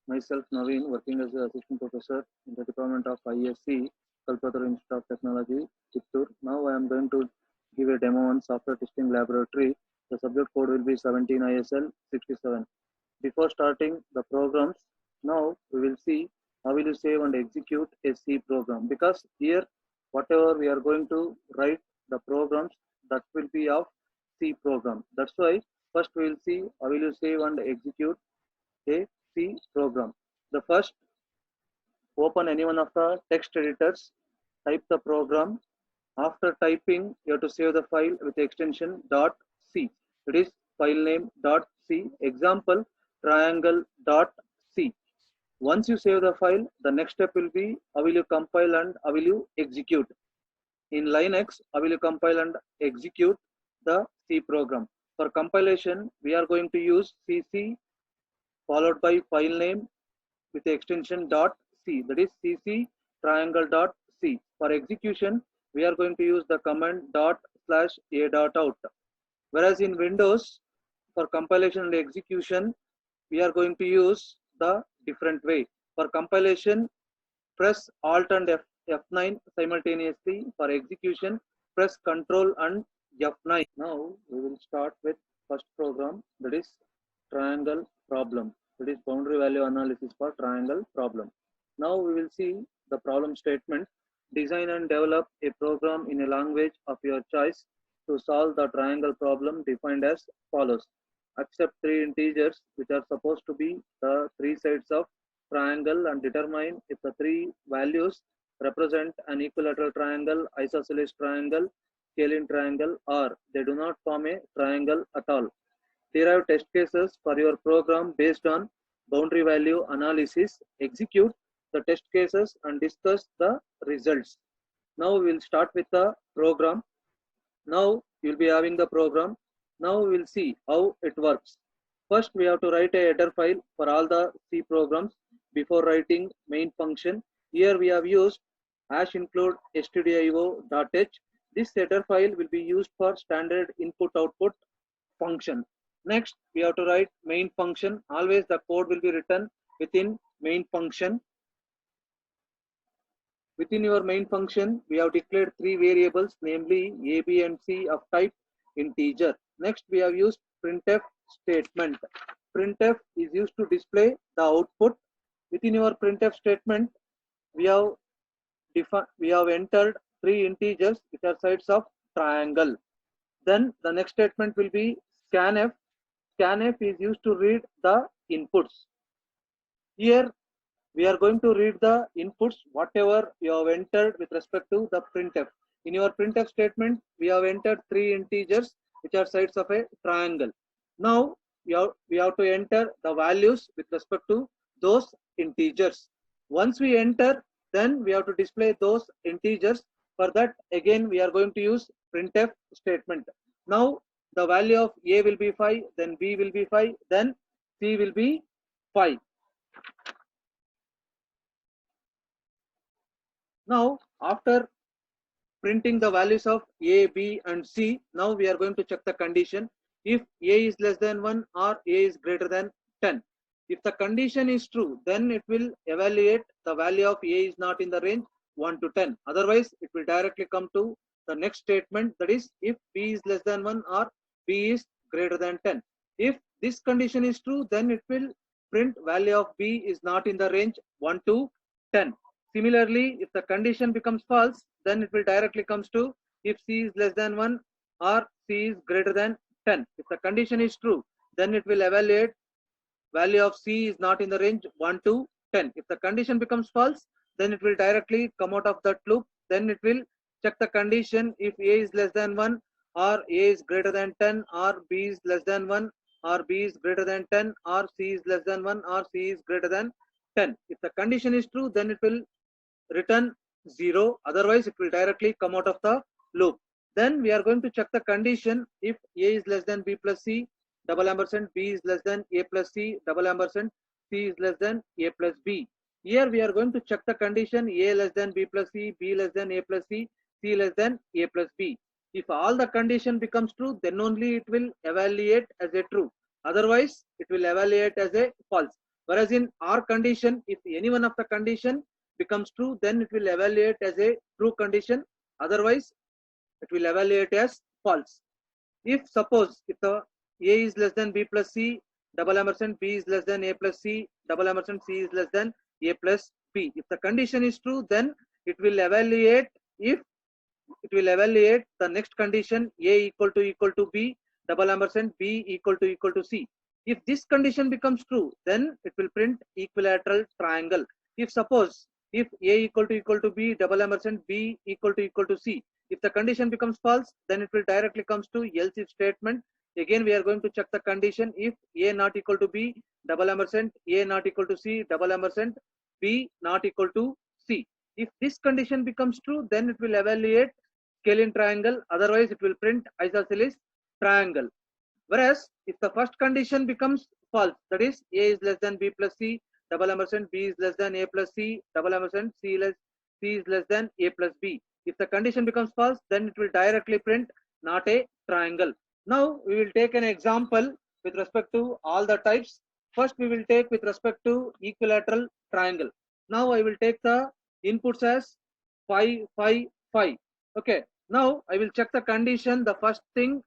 Myself, Naveen, working as an assistant professor in the Department of ISC, Kalpataru Institute of Technology, Chittoor. Now I am going to give a demo on software testing laboratory. The subject code will be 17 ISL 67. Before starting the programs, now we will see how will you save and execute a C program, because here whatever we are going to write the programs, that will be of C program. That's why first we will see how will you save and execute a C program. The first, open any one of the text editors, type the program. After typing, you have to save the file with the extension .c. It is file name .c, example triangle.c. Once you save the file, the next step will be how will you compile and how will you execute. In Linux, how will you compile and execute the C program. For compilation, we are going to use cc followed by file name with the extension .c, that is cc triangle.c. For execution, we are going to use the command ./a.out. Whereas in Windows, for compilation and execution, we are going to use the different way. For compilation, press Alt and F9 simultaneously. For execution, press Control and F9. Now we will start with first program, that is triangle problem. That is boundary value analysis for triangle problem. Now we will see the problem statement. Design and develop a program in a language of your choice to solve the triangle problem defined as follows. Accept three integers which are supposed to be the three sides of triangle and determine if the three values represent an equilateral triangle, isosceles triangle, scalene triangle, or they do not form a triangle at all. Derive test cases for your program based on boundary value analysis. Execute the test cases and discuss the results. Now we will start with the program. Now you will be having the program. Now we will see how it works. First, we have to write a header file for all the C programs before writing main function. Here we have used #include stdio.h. This header file will be used for standard input-output function. Next, we have to write main function. Always the code will be written within main function. Within your main function, we have declared three variables, namely a, b, and c of type integer. Next, we have used printf statement. Printf is used to display the output. Within your printf statement, we have entered three integers which are sides of triangle. Then the next statement will be scanf. Scanf is used to read the inputs. Here we are going to read the inputs whatever you have entered with respect to the printf. In your printf statement, we have entered three integers which are sides of a triangle. Now we have to enter the values with respect to those integers. Once we enter, then we have to display those integers. For that, again we are going to use printf statement. Now the value of a will be 5, then b will be 5, then c will be 5. Now, after printing the values of a, b, and c, now we are going to check the condition. If a is less than 1 or a is greater than 10. If the condition is true, then it will evaluate the value of a is not in the range 1 to 10. Otherwise, it will directly come to the next statement, that is, if b is less than 1 or b is greater than 10. If this condition is true, then it will print value of b is not in the range 1 to 10. Similarly, if the condition becomes false, then it will directly comes to if c is less than 1 or c is greater than 10. If the condition is true, then it will evaluate value of c is not in the range 1 to 10. If the condition becomes false, then it will directly come out of that loop. Then it will check the condition if a is less than 1 or a is greater than 10 or b is less than 1 or b is greater than 10 or c is less than 1 or c is greater than 10. If the condition is true, then it will return 0. Otherwise, it will directly come out of the loop. Then we are going to check the condition if a is less than b plus c, double ampersand, b is less than a plus c, double ampersand, c is less than a plus b. Here we are going to check the condition a less than b plus c, b less than a plus c, c less than a plus b. If all the condition becomes true, then only it will evaluate as a true. Otherwise, it will evaluate as a false. Whereas in our condition, if any one of the condition becomes true, then it will evaluate as a true condition. Otherwise, it will evaluate as false. If suppose if the A is less than B plus C, double ampersand B is less than A plus C, double ampersand C is less than A plus B. If the condition is true, then it will evaluate the next condition A equal to B, double ampersand B equal to C. If this condition becomes true, then it will print equilateral triangle. If suppose if A equal to B, double ampersand B equal to C, if the condition becomes false, then it will directly comes to else if statement. Again, we are going to check the condition. If A not equal to B, double ampersand A not equal to C, double ampersand B not equal to C. If this condition becomes true, then it will evaluate scalene triangle. Otherwise, it will print isosceles triangle. Whereas, if the first condition becomes false, that is A is less than B plus C, double ampersand B is less than A plus C, double ampersand C is less than A plus B. If the condition becomes false, then it will directly print not a triangle. Now, we will take an example with respect to all the types. First, we will take with respect to equilateral triangle. Now, I will take the inputs as 5, 5, 5. Okay. Now, I will check the condition. The first thing,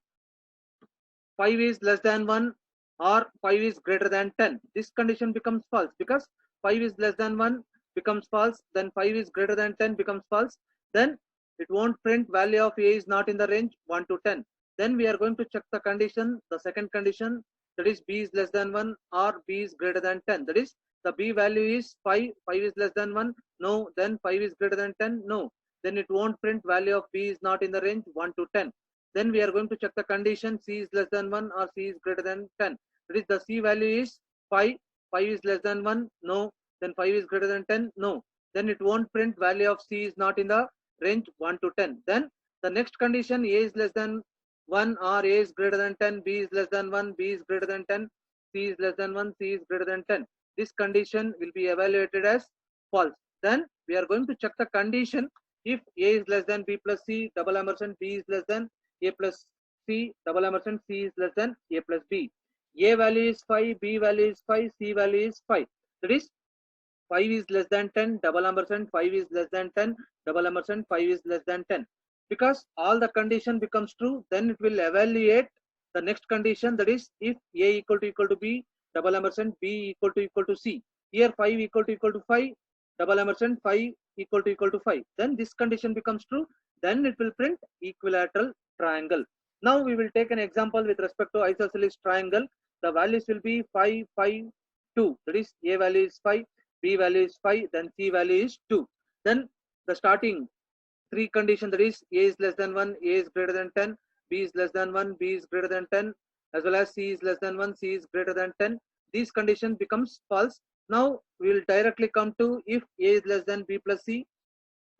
5 is less than 1 or 5 is greater than 10. This condition becomes false because 5 is less than 1 becomes false. Then 5 is greater than 10 becomes false. Then it won't print value of A is not in the range 1 to 10. Then we are going to check the condition, the second condition, that is B is less than 1 or B is greater than 10. That is the B value is 5, 5 is less than 1, no. Then 5 is greater than 10, no. Then it won't print value of B is not in the range 1 to 10. Then we are going to check the condition C is less than 1 or C is greater than 10. That is the C value is 5, 5 is less than 1, no. Then 5 is greater than 10, no. Then it won't print value of C is not in the range 1 to 10. Then the next condition A is less than 1 or A is greater than 10, B is less than 1, B is greater than 10, C is less than 1, C is greater than 10. This condition will be evaluated as false. Then we are going to check the condition if A is less than B plus C, double ampersand B is less than A plus C, double ampersand C is less than A plus B. A value is 5, B value is 5, C value is 5. That is 5 is less than 10, double ampersand 5 is less than 10, double ampersand 5 is less than 10. Because all the condition becomes true, then it will evaluate the next condition, that is if A equal to B, double ampersand B equal to C. Here 5 equal to 5, double ampersand 5 equal to 5. Then this condition becomes true, then it will print equilateral triangle. Now we will take an example with respect to isosceles triangle. The values will be 5, 5, 2. That is A value is 5, B value is 5, then C value is 2. Then the starting three condition, that is A is less than 1, A is greater than 10, B is less than 1, B is greater than 10, as well as C is less than 1, C is greater than 10. These condition becomes false. Now we will directly come to if A is less than B plus C,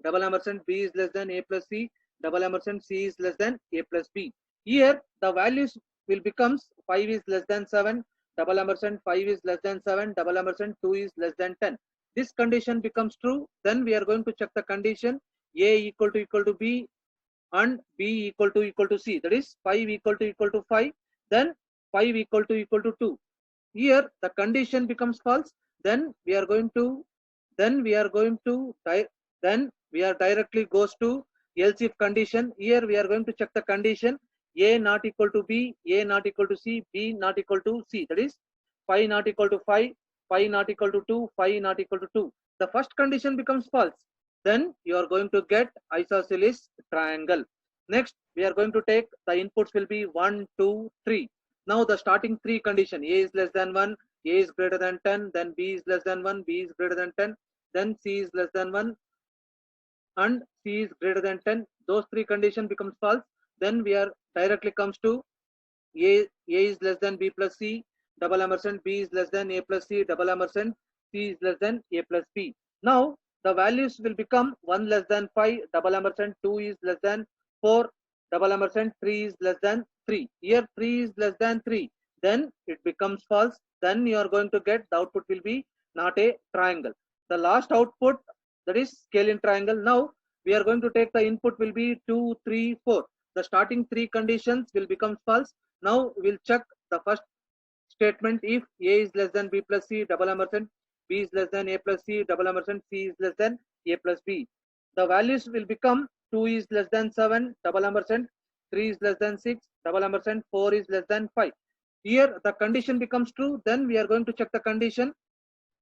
double ampersand B is less than A plus C, double ampersand C is less than A plus B. Here the values will becomes 5 is less than 7, double ampersand 5 is less than 7, double ampersand 2 is less than 10. This condition becomes true. Then we are going to check the condition A equal to B and B equal to C. That is 5 equal to 5. Then 5 equal to 2. Here the condition becomes false. Then we are directly goes to else if condition. Here we are going to check the condition A not equal to B, A not equal to C, B not equal to C. That is 5 not equal to 5, 5 not equal to 2, 5 not equal to 2. The first condition becomes false. Then you are going to get isosceles triangle. Next, we are going to take the inputs will be 1, 2, 3. Now the starting three condition, A is less than 1, A is greater than 10, then B is less than 1, B is greater than 10, then C is less than 1 and C is greater than 10. Those three condition becomes false. Then we are directly comes to A is less than B plus C, double ampersand B is less than A plus C, double ampersand C is less than A plus B. Now the values will become 1 less than 5, double ampersand 2 is less than 4, double ampersand 3 is less than 3. Here 3 is less than 3. Then it becomes false. Then you are going to get the output will be not a triangle. The last output, that is scalene triangle. Now we are going to take the input will be 2, 3, 4. The starting three conditions will become false. Now we will check the first statement if A is less than B plus C double ampersand, B is less than A plus C double ampersand, C is less than A plus B. The values will become 2 is less than 7 double ampersand, 3 is less than 6 double ampersand, 4 is less than 5. Here the condition becomes true, then we are going to check the condition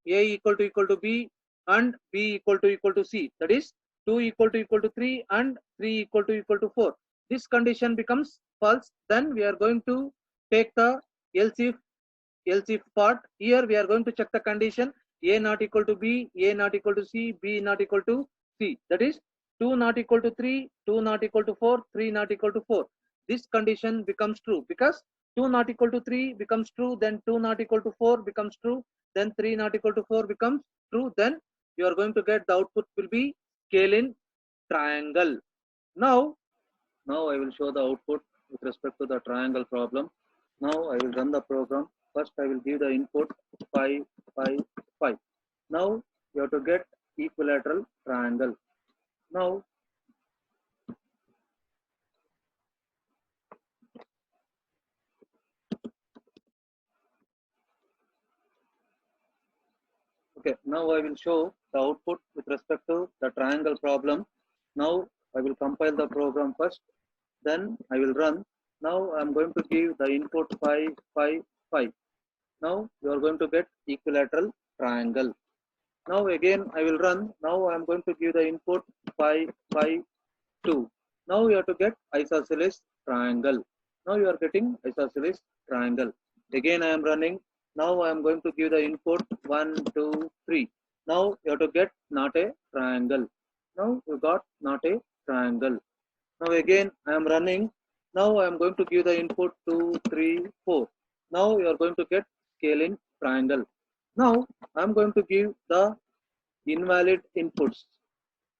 A equal to B and B equal to C. That is 2 equal to 3 and 3 equal to 4. This condition becomes false. Then we are going to take the else if part. Here we are going to check the condition A not equal to B, A not equal to C, B not equal to C. That is 2 not equal to 3, 2 not equal to 4, 3 not equal to 4. This condition becomes true because 2 not equal to 3 becomes true, then 2 not equal to 4 becomes true, then 3 not equal to 4 becomes true. Then you are going to get the output will be scale in triangle. Now I will show the output with respect to the triangle problem. Now I will run the program. First I will give the input 5, 5, 5. Now you have to get equilateral triangle. Now okay, now I will show the output with respect to the triangle problem. Now I will compile the program first, then I will run. Now I am going to give the input 5, 5, 5. Now you are going to get equilateral triangle. Now again I will run. Now I am going to give the input 5, 5, 2. Now you have to get isosceles triangle. Now you are getting isosceles triangle. Again I am running. Now I am going to give the input 1, 2, 3. Now you have to get not a triangle. Now you got not a triangle. Now again I am running. Now I am going to give the input 2, 3, 4. Now you are going to get scaling triangle. Now I am going to give the invalid inputs.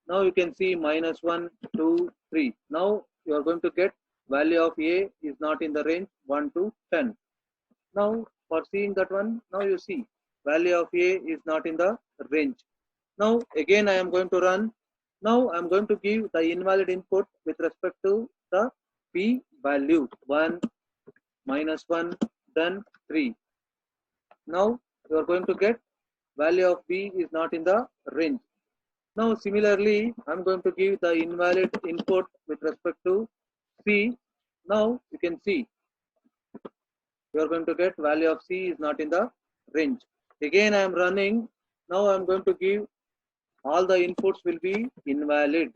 Now you can see -1, 2, 3. Now you are going to get value of A is not in the range 1 to 10. Now for seeing that one, now you see value of A is not in the range. Now again I am going to run. Now I am going to give the invalid input with respect to the B value 1, -1, then 3. Now you are going to get value of B is not in the range. Now similarly I am going to give the invalid input with respect to C. Now you can see you are going to get value of C is not in the range. Again I am running. Now I am going to give all the inputs will be invalid.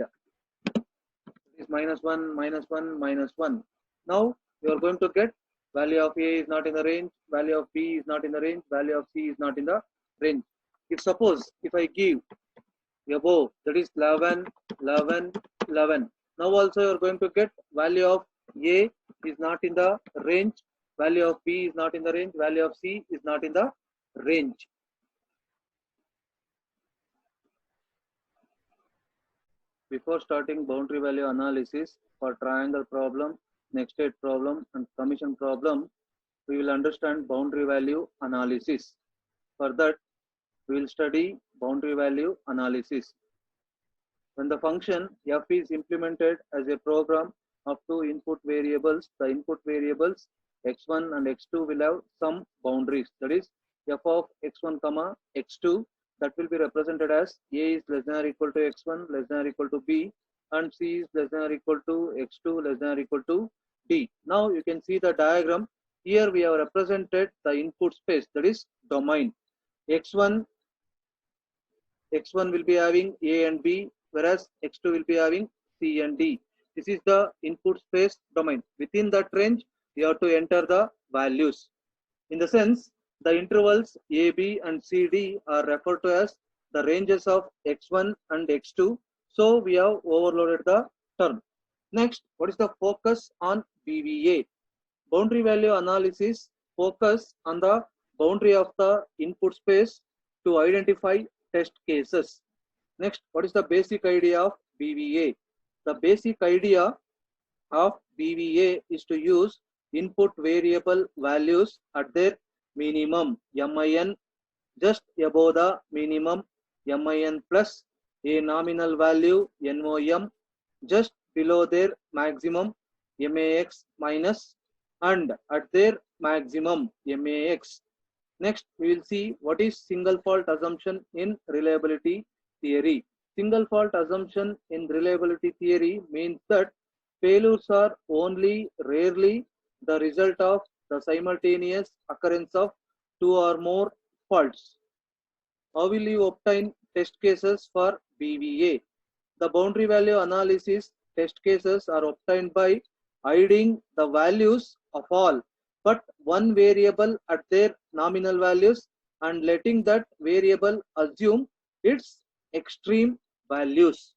It is -1, -1, -1. Now you are going to get value of A is not in the range, value of B is not in the range, value of C is not in the range. If suppose if I give above, that is 11, 11, 11. Now also you are going to get value of A is not in the range, value of B is not in the range, value of C is not in the range. Before starting boundary value analysis for triangle problem, next state problem and commission problem, we will understand boundary value analysis. For that, we will study boundary value analysis. When the function f is implemented as a program of two input variables, the input variables x1 and x2 will have some boundaries. That is f of x1 comma x2, that will be represented as a is less than or equal to x1 less than or equal to b, and c is less than or equal to x2 less than or equal to d. Now you can see the diagram. Here we have represented the input space, that is domain. x1 will be having a and b, whereas x2 will be having c and d. This is the input space domain. Within that range, you have to enter the values. In the sense, the intervals a, b and c, d are referred to as the ranges of x1 and x2. So we have overloaded the term. Next, what is the focus on BVA? Boundary value analysis focus on the boundary of the input space to identify test cases. Next, what is the basic idea of BVA? The basic idea of BVA is to use input variable values at their minimum min just above the minimum min plus a nominal value nom just below their maximum max minus, and at their maximum, max. Next, we will see what is single fault assumption in reliability theory. Single fault assumption in reliability theory means that failures are only rarely the result of the simultaneous occurrence of two or more faults. How will you obtain test cases for BVA? The boundary value analysis test cases are obtained by hiding the values of all but one variable at their nominal values and letting that variable assume its extreme values.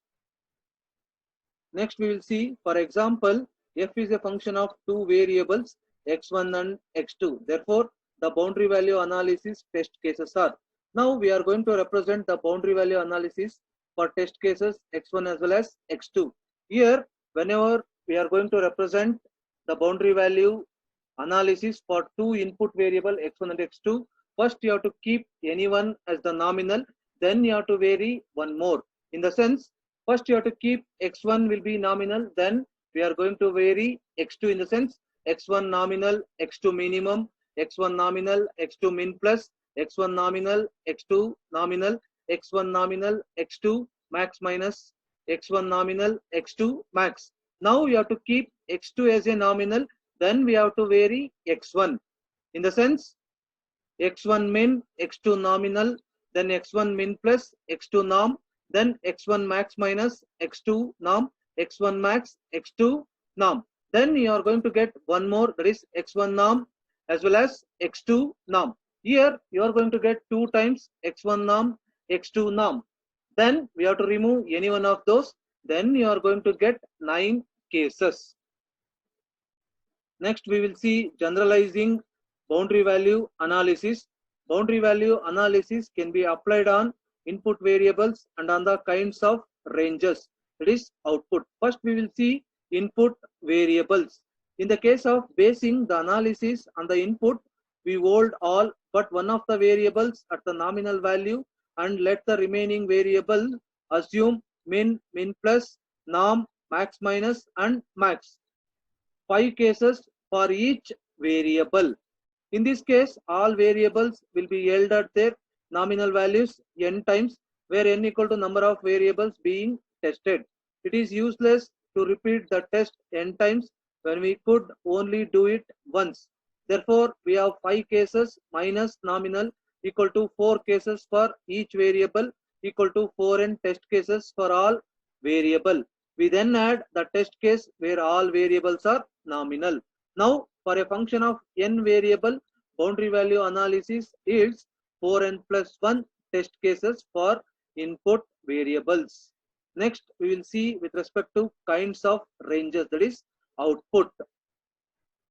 Next we will see, for example, f is a function of two variables x1 and x2. Therefore, the boundary value analysis test cases are. Now we are going to represent the boundary value analysis for test cases x1 as well as x2. Here, whenever we are going to represent the boundary value analysis for two input variable x1 and x2, first you have to keep any one as the nominal, then you have to vary one more. In the sense, first you have to keep x1 will be nominal, then we are going to vary x2 in the sense x1 nominal, x2 minimum, x1 nominal, x2 min plus, x1 nominal, x2 nominal, x1 nominal, x2 max minus, x1 nominal, x2 max. Now you have to keep x2 as a nominal, then we have to vary x1 in the sense x1 min, x2 nominal, then x1 min plus, x2 norm, then x1 max minus, x2 norm, x1 max, x2 norm. Then you are going to get one more, that is x1 norm as well as x2 norm. Here you are going to get 2 times x1 norm, x2 norm. Then we have to remove any one of those. Then you are going to get 9 cases. Next we will see generalizing boundary value analysis. Boundary value analysis can be applied on input variables and on the kinds of ranges, that is output. First we will see input variables. In the case of basing the analysis on the input, we hold all but one of the variables at the nominal value and let the remaining variable assume min, min plus, norm, max minus and max. 5 cases for each variable. In this case, all variables will be held at their nominal values n times, where n equal to number of variables being tested. It is useless to repeat the test n times when we could only do it once. Therefore, we have 5 cases minus nominal equal to 4 cases for each variable equal to 4n test cases for all variable. We then add the test case where all variables are nominal. Now, for a function of n variable, boundary value analysis yields 4n plus 1 test cases for input variables. Next, we will see with respect to kinds of ranges, that is output.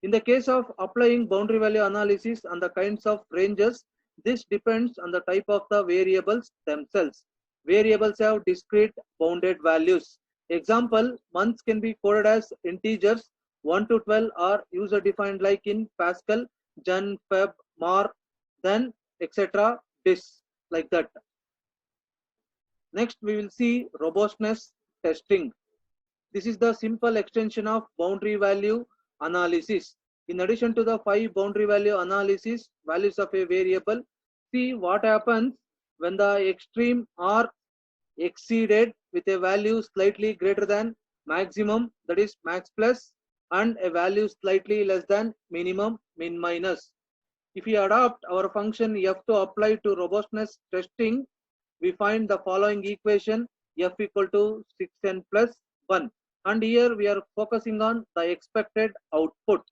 In the case of applying boundary value analysis on the kinds of ranges, this depends on the type of the variables themselves. Variables have discrete bounded values. Example, months can be coded as integers 1 to 12 are user defined like in Pascal, Jan, Feb, Mar, then etc. Dis, like that. Next, we will see robustness testing. This is the simple extension of boundary value analysis. In addition to the 5 boundary value analysis values of a variable, see what happens when the extreme are exceeded with a value slightly greater than maximum, that is max plus, and a value slightly less than minimum, min minus. If we adopt our function f to apply to robustness testing, we find the following equation f equal to 6n plus 1. And here we are focusing on the expected output.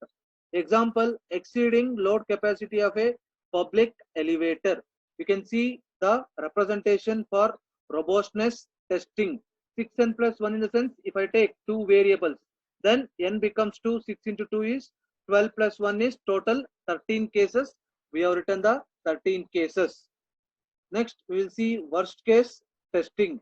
Example, exceeding load capacity of a public elevator. You can see the representation for robustness testing. 6n plus 1 in the sense, if I take 2 variables, then n becomes 2, 6 into 2 is 12 plus 1 is total 13 cases. We have written the 13 cases. Next, we will see worst case testing.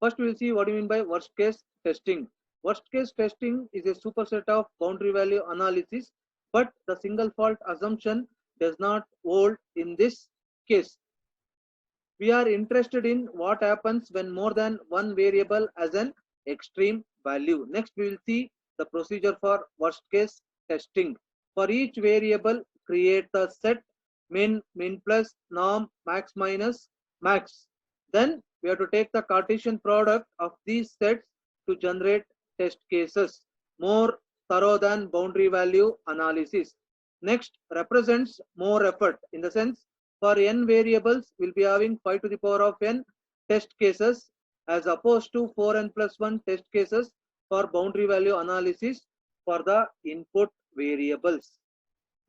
First, we will see what do you mean by worst case testing. Worst case testing is a superset of boundary value analysis, but the single fault assumption does not hold in this case. We are interested in what happens when more than one variable has an extreme value. Next, we will see the procedure for worst case testing. For each variable, create the set min, min plus, norm, max minus, max. Then we have to take the Cartesian product of these sets to generate test cases, more thorough than boundary value analysis. Next, represents more effort in the sense for n variables, we'll be having 5 to the power of n test cases as opposed to 4n plus 1 test cases for boundary value analysis for the input variables.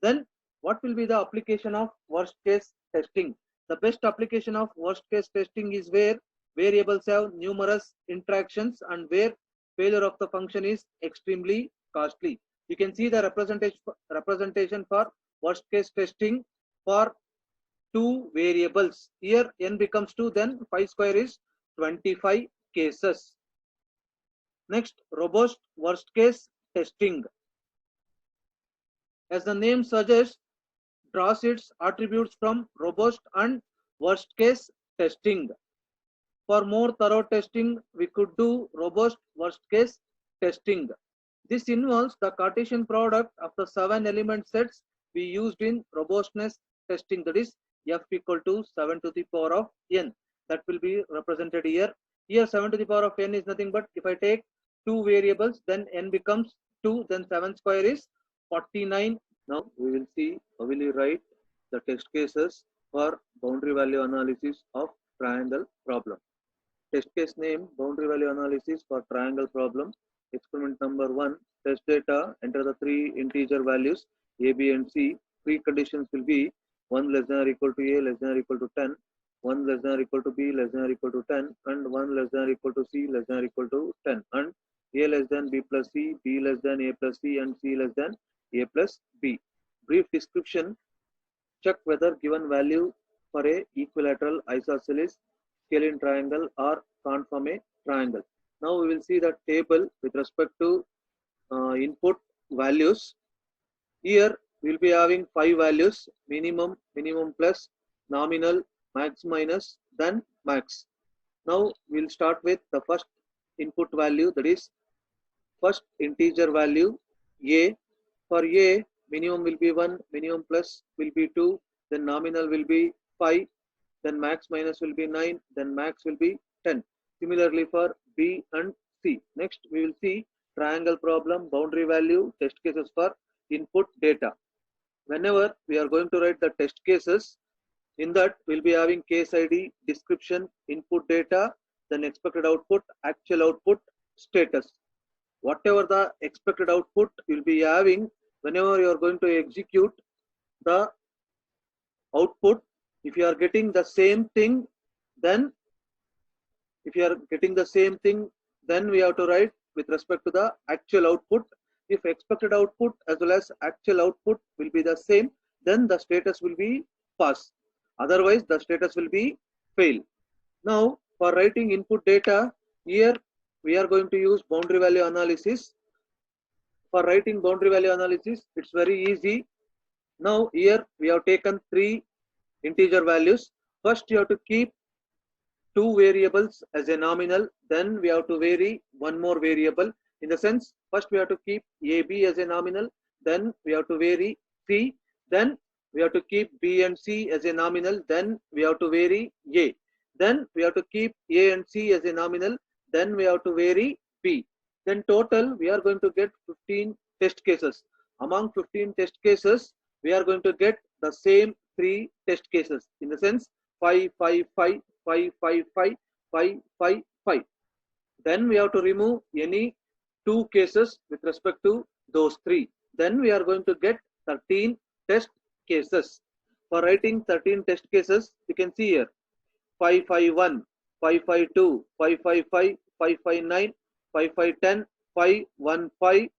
Then what will be the application of worst case testing? The best application of worst case testing is where variables have numerous interactions and where failure of the function is extremely costly. You can see the representation for worst case testing for two variables. Here n becomes 2, then 5 square is 25 cases. Next, robust worst case testing. As the name suggests, draws its attributes from robust and worst case testing. For more thorough testing, we could do robust worst case testing. This involves the Cartesian product of the 7 element sets we used in robustness testing, that is f equal to 7 to the power of n. That will be represented here. Here 7 to the power of n is nothing but if I take two variables, then n becomes 2, then 7 square is 49. Now we will see how will you write the test cases for boundary value analysis of triangle problem. Test case name, boundary value analysis for triangle problem. Experiment number 1, test data, enter the 3 integer values a, b and c. Preconditions will be 1 less than or equal to a less than or equal to 10, 1 less than or equal to b less than or equal to 10, and 1 less than or equal to c less than or equal to 10, and a less than b plus c, b less than a plus c, and c less than a plus b. Brief description: check whether given value for a equilateral isosceles scalene triangle or conform a triangle. Now we will see the table with respect to input values. Here we will be having 5 values: minimum, minimum plus, nominal, max minus, then max. Now we will start with the first input value, that is first integer value a. For a, minimum will be 1, minimum plus will be 2, then nominal will be 5, then max minus will be 9, then max will be 10. Similarly for b and c. Next we will see triangle problem, boundary value, test cases for input data. Whenever we are going to write the test cases, in that we'll be having case ID, description, input data, then expected output, actual output, status. Whatever the expected output you'll be having, whenever you are going to execute the output, if you are getting the same thing, then we have to write with respect to the actual output. If expected output as well as actual output will be the same, then the status will be pass. Otherwise the status will be fail. Now for writing input data, here we are going to use boundary value analysis. For writing boundary value analysis, it's very easy. Now here we have taken 3 integer values. First you have to keep 2 variables as a nominal, then we have to vary one more variable. In the sense, first we have to keep a, b as a nominal, then we have to vary c, then we have to keep b and c as a nominal, then we have to vary a, then we have to keep a and c as a nominal, then we have to vary b. Then total we are going to get 15 test cases. Among 15 test cases, we are going to get the same 3 test cases. In the sense 5, 5, 5, 5, 5, 5, 5, 5, 5. Then we have to remove any 2 cases with respect to those 3. Then we are going to get 13 test cases. For writing 13 test cases, you can see here 551, 552, 555, 559, 5510, 515,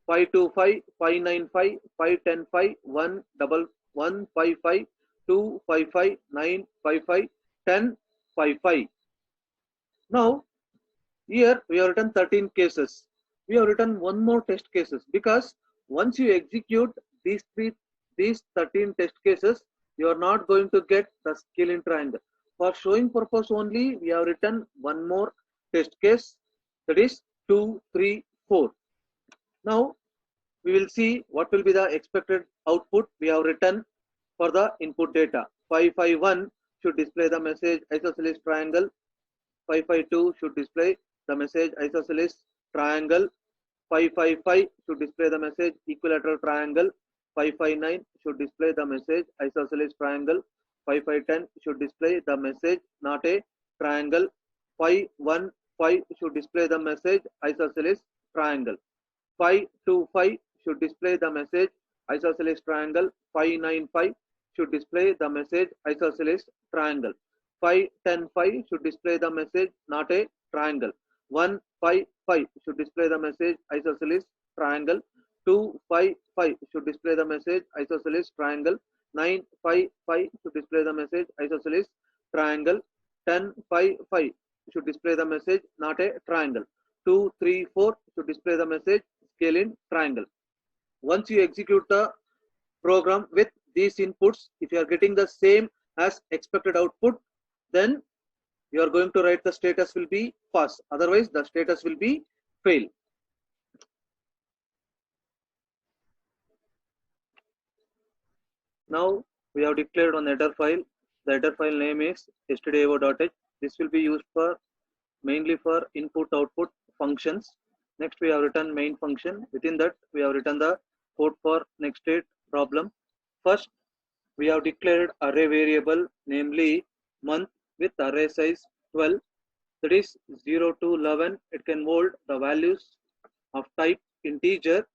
525, 595, 510, 111, 255, 955, 1055. Now here we have written 13 cases. We have written one more test cases because once you execute these 13 test cases, you are not going to get the scalene triangle. For showing purpose only, we have written one more test case, that is 2, 3, 4. Now we will see what will be the expected output we have written for the input data. 551 should display the message isosceles triangle. 552 should display the message isosceles triangle. 555 should display the message equilateral triangle. 559 should display the message isosceles triangle. 5510 should display the message not a triangle. 515 should display the message isosceles triangle. 525 should display the message isosceles triangle. 595 should display the message isosceles triangle. 5105 should display the message not a triangle. 155 should display the message isosceles triangle. 255 should display the message isosceles triangle. 955 should display the message isosceles triangle. 1055 should display the message not a triangle. 234 should display the message scale-in triangle. Once you execute the program with these inputs, if you are getting the same as expected output, then you are going to write the status will be pass. Otherwise, the status will be fail. Now we have declared one header file. The header file name is stdio.h. This will be used for mainly for input output functions. Next we have written main function. Within that we have written the code for next state problem. First we have declared array variable, namely month, with array size 12, that is 0 to 11. It can hold the values of type integer.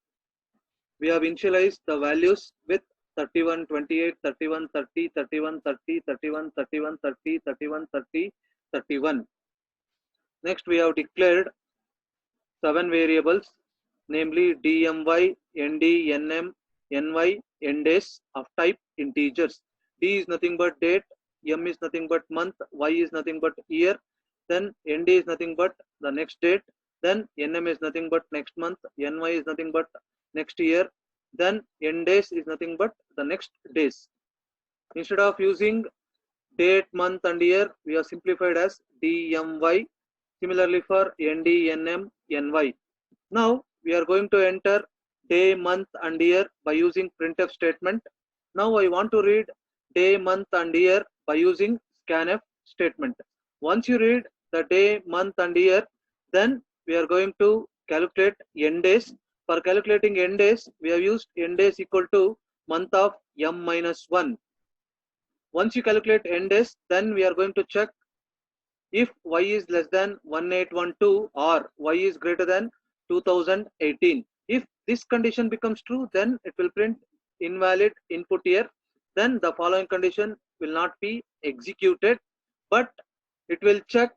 We have initialized the values with 31, 28, 31, 30, 31, 30, 31, 31, 30, 31, 30, 31. Next we have declared 7 variables, namely dmy, nd, nm, ny, ndays of type integers. D is nothing but date, m is nothing but month, y is nothing but year, then nd is nothing but the next date, then nm is nothing but next month, ny is nothing but next year, then ndays is nothing but the next days. Instead of using date, month and year, we have simplified as dmy. Similarly for nd, nm, ny. Now we are going to enter day, month and year by using printf statement. Now I want to read day, month and year by using scanf statement. Once you read the day, month and year, then we are going to calculate n days. For calculating n days, we have used n days equal to month of m minus 1. Once you calculate n days, then we are going to check if y is less than 1812 or y is greater than 2018. If this condition becomes true, then it will print invalid input here. Then the following condition will not be executed, but it will check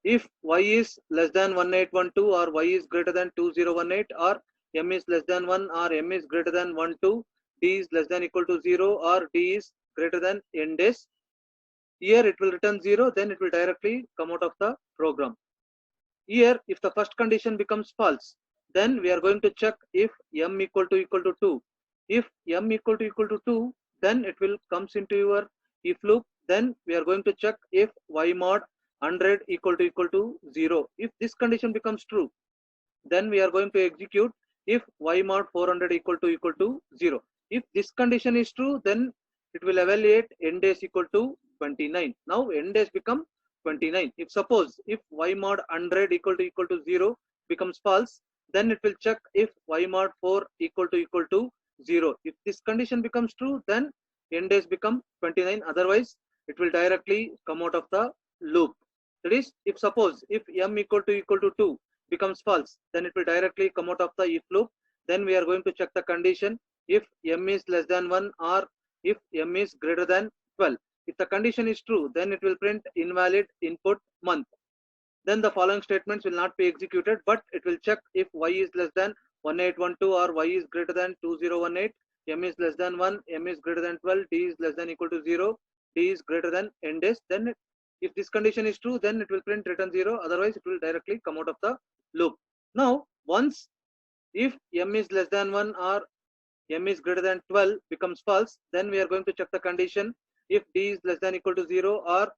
if y is less than 1812 or y is greater than 2018 or m is less than 1 or m is greater than 12, d is less than equal to 0 or d is greater than n days. Here it will return 0, then it will directly come out of the program. Here if the first condition becomes false, then we are going to check if m equal to 2. If m equal to 2, then it will comes into your if loop. Then we are going to check if y mod 100 equal to 0. If this condition becomes true, then we are going to execute if y mod 400 equal to 0. If this condition is true, then it will evaluate n days equal to 29. Now n days become 29. If suppose if y mod 100 equal to 0 becomes false, then it will check if y mod 4 equal to 0. If this condition becomes true, then n days become 29. Otherwise, it will directly come out of the loop. That is, if suppose if m equal to 2 becomes false, then it will directly come out of the if loop. Then we are going to check the condition if m is less than 1 or if m is greater than 12. If the condition is true, then it will print invalid input month. Then the following statements will not be executed, but it will check if y is less than 1812 or y is greater than 2018, m is less than 1, m is greater than 12, d is less than equal to 0, d is greater than n days. Then if this condition is true, then it will print return 0. Otherwise, it will directly come out of the loop. Now, once if m is less than 1 or m is greater than 12 becomes false, then we are going to check the condition if d is less than equal to 0 or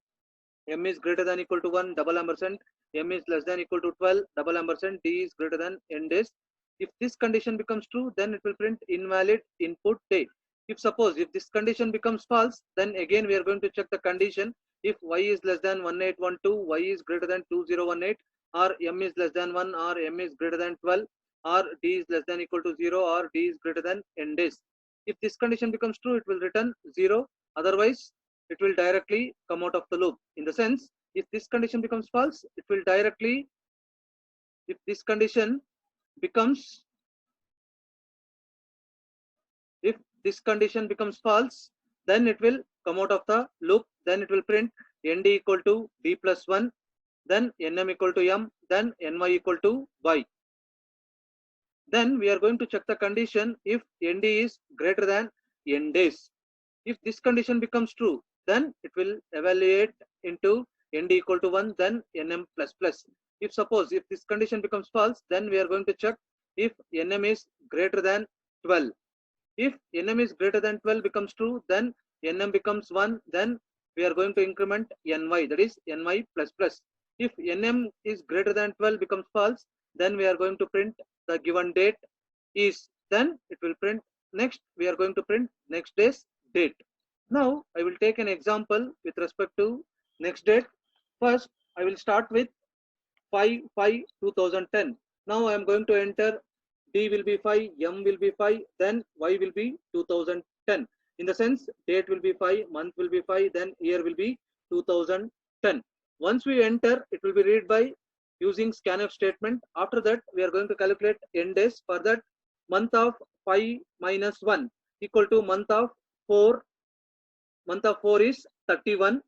m is greater than equal to 1 double ampersand, m is less than equal to 12, double ampersand, d is greater than n days. If this condition becomes true, then it will print invalid input day. If suppose if this condition becomes false, then again we are going to check the condition. If y is less than 1812, y is greater than 2018, or m is less than 1, or m is greater than 12, or d is less than equal to 0, or d is greater than n days. If this condition becomes true, it will return 0. Otherwise, it will directly come out of the loop. In the sense, if this condition becomes false, it will directly, if this condition becomes, if this condition becomes false, then it will come out of the loop. Then it will print nd equal to d plus 1, then nm equal to m, then ny equal to y. Then we are going to check the condition if nd is greater than n days. If this condition becomes true, then it will evaluate into nd equal to 1, then nm plus plus. If suppose if this condition becomes false, then we are going to check if nm is greater than 12. If nm is greater than 12 becomes true, then nm becomes 1, then we are going to increment ny, that is ny plus plus. If nm is greater than 12 becomes false, then we are going to print the given date is, then it will print next, we are going to print next day's date. Now I will take an example with respect to next date. First, I will start with 5/5/2010. Now I am going to enter d will be 5, m will be 5, then y will be 2010. In the sense, date will be 5, month will be 5, then year will be 2010. Once we enter, it will be read by using scanf statement. After that, we are going to calculate n days. For that, month of 5 minus 1 equal to month of 4. Month of 4 is 31.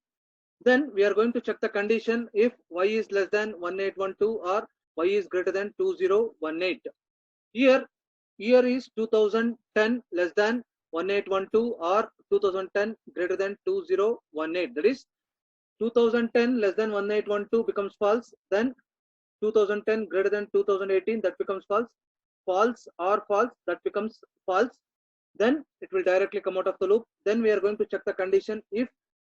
Then we are going to check the condition if y is less than 1812 or y is greater than 2018. Here, year is 2010 less than 1812 or 2010 greater than 2018. That is 2010 less than 1812 becomes false. Then 2010 greater than 2018, that becomes false. False or false, that becomes false. Then it will directly come out of the loop. Then we are going to check the condition if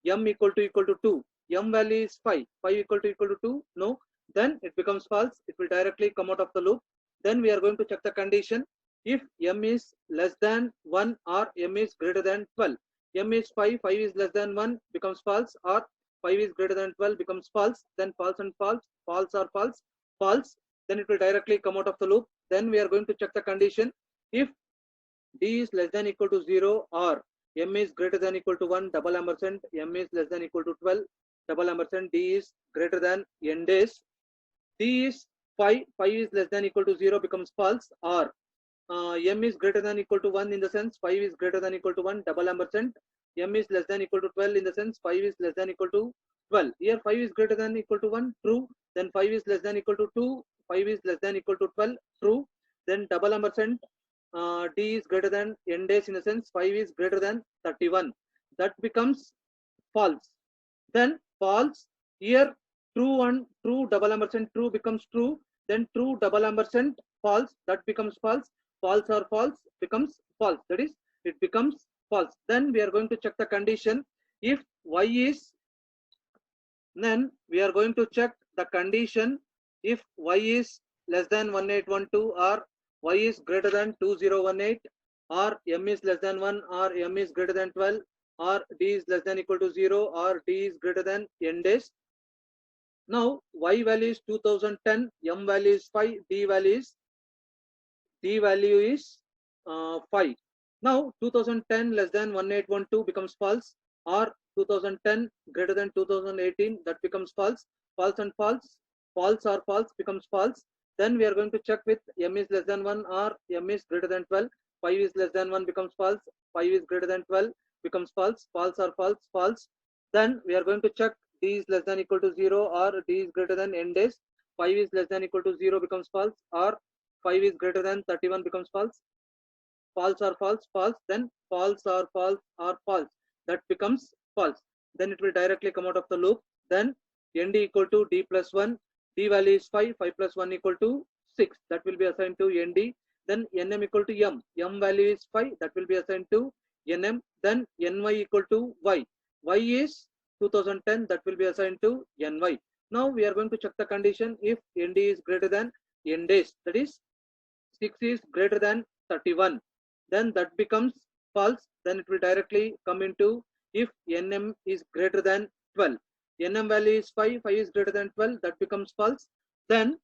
m equal to 2. M value is 5. 5 equal to 2. No. Then it becomes false. It will directly come out of the loop. Then we are going to check the condition if m is less than 1 or m is greater than 12. M is 5. 5 is less than 1 becomes false, or 5 is greater than 12 becomes false. Then false and false. False or false. False. Then it will directly come out of the loop. Then we are going to check the condition if d is less than equal to 0 or m is greater than equal to 1, double ampersand, m is less than equal to 12, double ampersand, d is greater than n days. D is 5, 5 is less than equal to 0 becomes false, or m is greater than equal to 1 in the sense 5 is greater than equal to 1, double ampersand, m is less than equal to 12 in the sense 5 is less than equal to 12. Here 5 is greater than equal to 1, true. Then 5 is less than equal to 2, 5 is less than equal to 12, true. Then double ampersand, d is greater than n days in the sense 5 is greater than 31. That becomes false. Then false. Here true and true, double ampersand, true becomes true. Then true, double ampersand, false, that becomes false. False or false becomes false. That is, it becomes false. Then we are going to check the condition if y is, then we are going to check the condition if y is less than 1812 or y is greater than 2018 or m is less than 1 or m is greater than 12 or d is less than equal to 0 or d is greater than n days. Now y value is 2010, m value is 5, d value is 5. Now 2010 less than 1812 becomes false, or 2010 greater than 2018, that becomes false. False and false. False or false becomes false. Then we are going to check with m is less than 1 or m is greater than 12. 5 is less than 1 becomes false. 5 is greater than 12 becomes false. False or false. False. Then we are going to check d is less than equal to 0 or d is greater than n days. 5 is less than equal to 0 becomes false, or 5 is greater than 31 becomes false. False or false. False. Then false or false or false, that becomes false. Then it will directly come out of the loop. Then nd equal to d plus 1, d value is 5, 5 plus 1 equal to 6, that will be assigned to nd. Then nm equal to m, m value is 5, that will be assigned to nm. Then ny equal to y, y is 2010, that will be assigned to ny. Now we are going to check the condition if ND is greater than N days, that is 6 is greater than 31, then that becomes false. Then it will directly come into if NM is greater than 12. NM value is 5, 5 is greater than 12, that becomes false. Then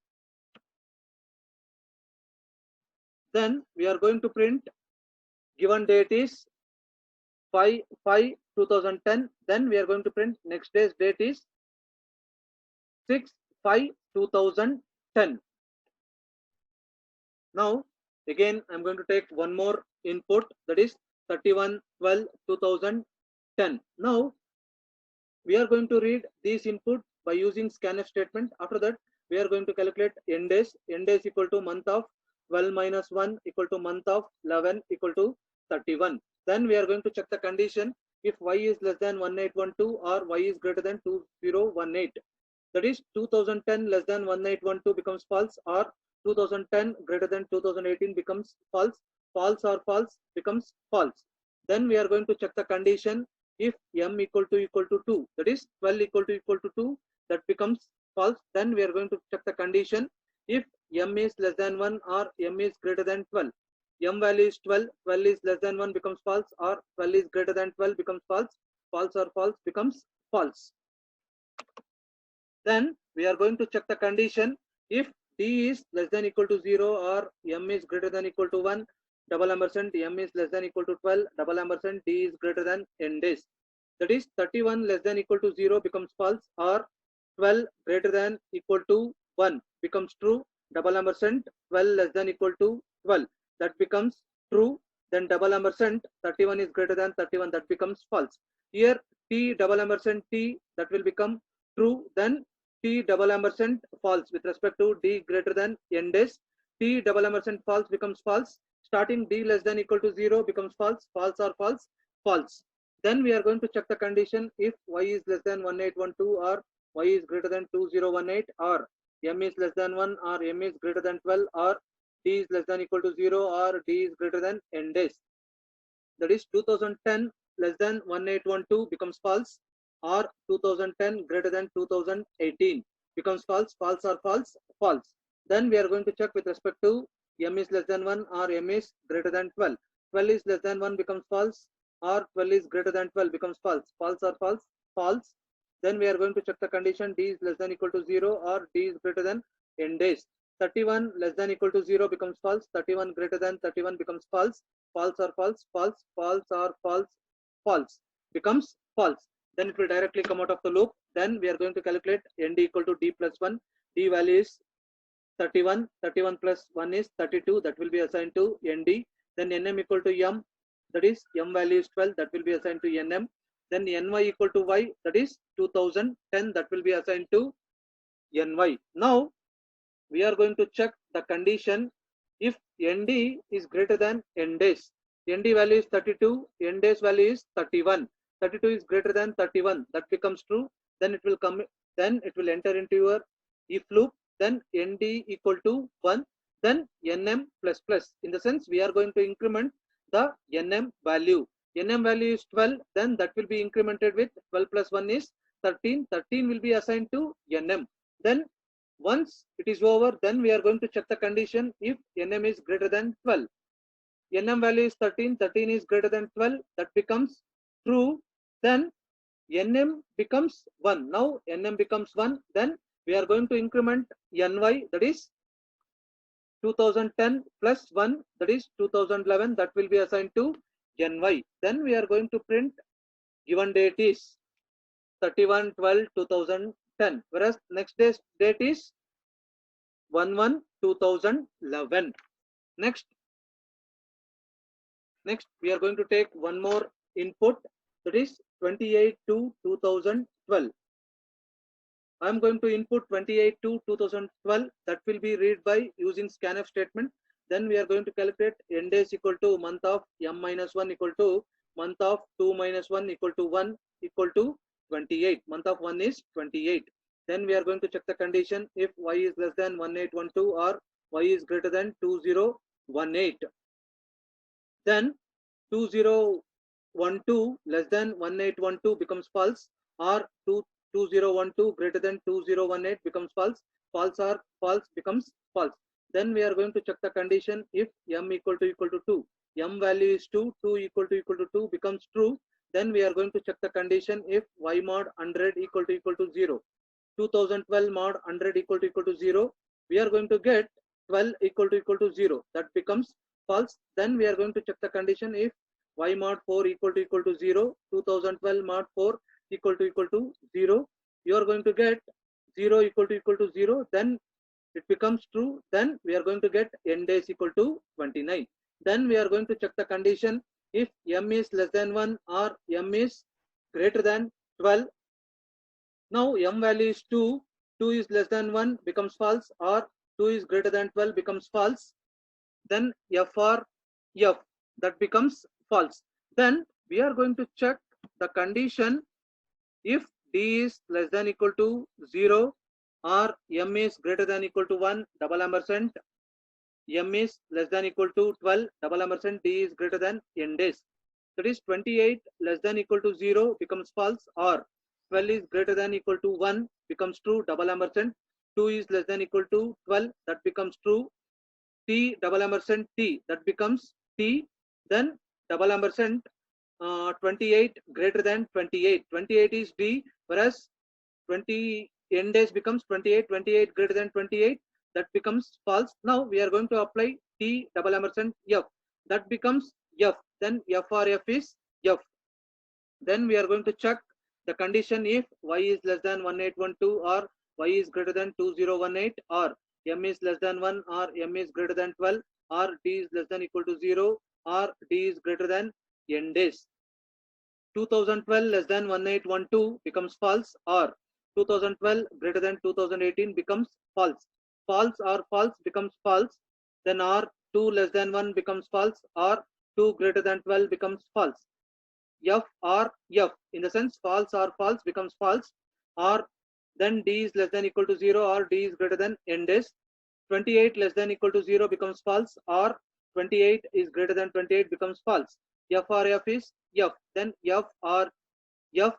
we are going to print given date is 5/5/2010. Then we are going to print next day's date is 6/5/2010. Now again I'm going to take one more input, that is 31/12/2010. Now we are going to read these input by using scanf statement. After that we are going to calculate n days. N days equal to month of 12 minus 1 equal to month of 11 equal to 31. Then we are going to check the condition if y is less than 1812 or y is greater than 2018. That is 2010 less than 1812 becomes false, or 2010 greater than 2018 becomes false. False or false becomes false. Then we are going to check the condition if m equal to 2, that is 12 equal to 2, that becomes false. Then we are going to check the condition if m is less than 1 or m is greater than 12. M value is 12, 12 is less than 1 becomes false, or 12 is greater than 12 becomes false. False or false becomes false. Then we are going to check the condition if d is less than equal to 0 or m is greater than equal to 1, double ampersand m is less than equal to 12, double ampersand d is greater than n days. That is 31 less than equal to 0 becomes false, or 12 greater than equal to 1 becomes true, double ampersand 12 less than equal to 12, that becomes true. Then double ampersand 31 is greater than 31, that becomes false. Here t double ampersand t, that will become true. Then t double ampersand false with respect to d greater than n days. T double ampersand false becomes false. Starting d less than equal to 0 becomes false. False or false? False. Then we are going to check the condition if y is less than 1812 or y is greater than 2018, or m is less than 1 or m is greater than 12, or d is less than equal to 0 or d is greater than n days. That is 2010 less than 1812 becomes false, or 2010 greater than 2018 becomes false. False or false? False. Then we are going to check with respect to m is less than 1 or m is greater than 12. 12 is less than 1 becomes false, or 12 is greater than 12 becomes false. False or false? False. Then we are going to check the condition d is less than equal to 0 or d is greater than n days. 31 less than equal to 0 becomes false. 31 greater than 31 becomes false. False or false? False. False or false? False becomes false. Then it will directly come out of the loop. Then we are going to calculate nd equal to d plus 1. D value is 31. 31 plus 1 is 32. That will be assigned to nd. Then nm equal to m. That is m value is 12. That will be assigned to nm. Then ny equal to y. That is 2010. That will be assigned to ny. Now we are going to check the condition if nd is greater than n days. Nd value is 32. N days value is 31. 32 is greater than 31. That becomes true. Then it will come. Then it will enter into your if loop. Then nd equal to 1. Then nm plus plus. In the sense we are going to increment the nm value. Nm value is 12. Then that will be incremented with 12 plus 1 is 13. 13 will be assigned to nm. Then once it is over, then we are going to check the condition if nm is greater than 12. Nm value is 13. 13 is greater than 12. That becomes true. Then nm becomes 1. Now nm becomes 1. Then we are going to increment ny, that is 2010 plus 1, that is 2011. That will be assigned to ny. Then we are going to print given date is 31/12/2010, whereas next day's date is 1/1/2011. Next we are going to take one more input, that is 28/2/2012. I am going to input 28/2/2012. That will be read by using scanf statement. Then we are going to calculate n days equal to month of m minus 1 equal to month of 2 minus 1 equal to 1 equal to 28. Month of 1 is 28. Then we are going to check the condition if y is less than 1812 or y is greater than 2018. Then 2012 less than 1812 becomes false, or 2012 greater than 2018 becomes false. False or false becomes false. Then we are going to check the condition if m equal to 2. M value is 2, 2 equal to 2 becomes true. Then we are going to check the condition if y mod 100 equal to 0. 2012 mod 100 equal to 0. We are going to get 12 equal to 0. That becomes false. Then we are going to check the condition if y mod 4 equal to 0. 2012 mod 4 equal to 0. You are going to get 0 equal to 0. Then it becomes true. Then we are going to get n days equal to 29. Then we are going to check the condition if m is less than 1 or m is greater than 12. Now m value is 2, 2 is less than 1 becomes false, or 2 is greater than 12 becomes false. Then f or f, that becomes false. Then we are going to check the condition if d is less than equal to 0 or m is greater than equal to 1 double ampersand, m is less than equal to 12 double ampersand, d is greater than n days. That is 28 less than equal to 0 becomes false, or 12 is greater than equal to 1 becomes true double ampersand. 2 is less than equal to 12, that becomes true. T double ampersand t, that becomes t. Then double ampersand 28 greater than 28. 28 is d, whereas 20 n days becomes 28. 28 greater than 28, that becomes false. Now we are going to apply t double ampersand f, that becomes f. Then f or f is f. Then we are going to check the condition if y is less than 1812 or y is greater than 2018, or m is less than 1 or m is greater than 12, or d is less than equal to 0 or d is greater than n days. 2012 less than 1812 becomes false, or 2012 greater than 2018 becomes false. False or false becomes false. Then or 2 less than 1 becomes false, or 2 greater than 12 becomes false. F or F, in the sense false or false becomes false, or then d is less than equal to 0 or d is greater than n days. 28 less than equal to 0 becomes false, or 28 is greater than 28 becomes false. F or F is F. Then F or F,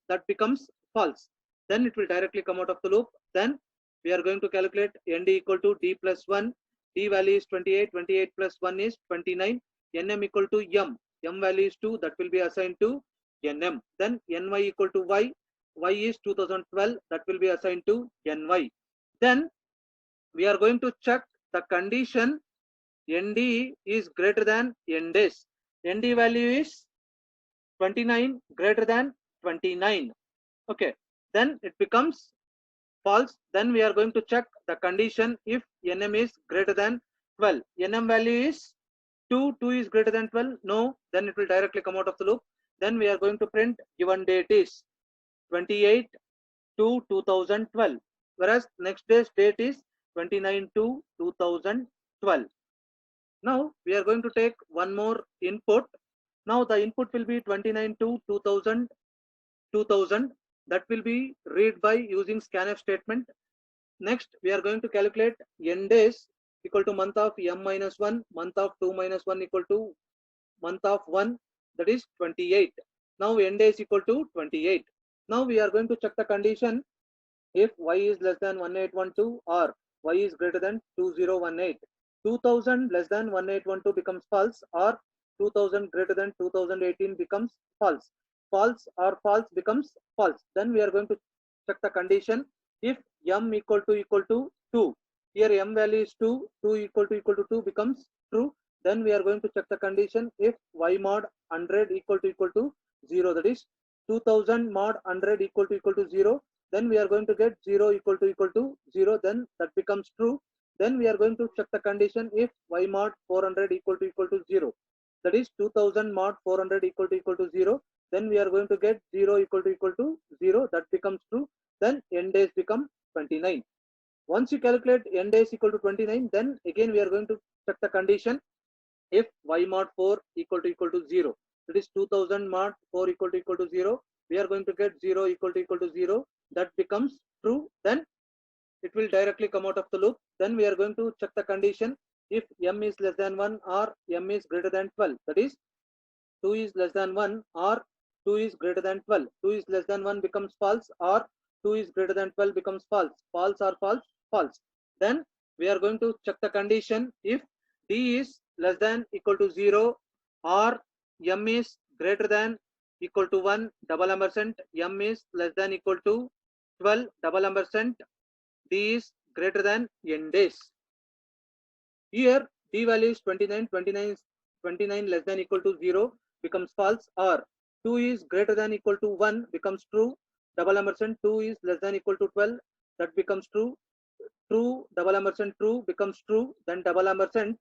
that becomes false. Then it will directly come out of the loop. Then we are going to calculate nd equal to d plus 1. D value is 28. 28 plus 1 is 29. Nm equal to m. M value is 2, that will be assigned to Nm. Then Ny equal to y. Y is 2012, that will be assigned to Ny. Then we are going to check the condition Nd is greater than n days. Nd value is 29 greater than 29. Okay. Then it becomes false. Then we are going to check the condition if Nm is greater than 12. Nm value is 2, 2 is greater than 12, no, then it will directly come out of the loop. Then we are going to print given date is 28 to 2012, whereas next day's date is 29 to 2012. Now we are going to take one more input. Now the input will be 29 to 2000, that will be read by using scanf statement. Next we are going to calculate n days equal to month of m minus 1, month of 2 minus 1 equal to month of 1, that is 28. Now n days equal to 28. Now we are going to check the condition if y is less than 1812 or y is greater than 2018. 2000 less than 1812 becomes false, or 2000 greater than 2018 becomes false. False or false becomes false. Then we are going to check the condition if m equal to 2. Here m value is 2, 2 equal to 2 becomes true. Then we are going to check the condition if y mod 100 equal to 0, that is 2000 mod 100 equal to 0. Then we are going to get 0 equal to 0, then that becomes true. Then we are going to check the condition if y mod 400 equal to 0, that is 2000 mod 400 equal to 0. Then we are going to get 0 equal to 0, that becomes true. Then n days become 29. Once you calculate n days equal to 29, then again we are going to check the condition if y mod 4 equal to 0, that is 2000 mod 4 equal to 0, we are going to get 0 equal to 0, that becomes true. Then it will directly come out of the loop. Then we are going to check the condition if m is less than 1 or m is greater than 12, that is 2 is less than 1 or 2 is greater than 12. 2 is less than 1 becomes false, or 2 is greater than 12 becomes false. False or false? False. Then we are going to check the condition if D is less than equal to 0 or M is greater than equal to 1 double ampersand, M is less than equal to 12 double ampersand, D is greater than n days. Here D value is 29, 29 less than equal to 0 becomes false, or 2 is greater than equal to 1 becomes true, double ampersand 2 is less than equal to 12, that becomes true, true double ampersand true becomes true, then double ampersand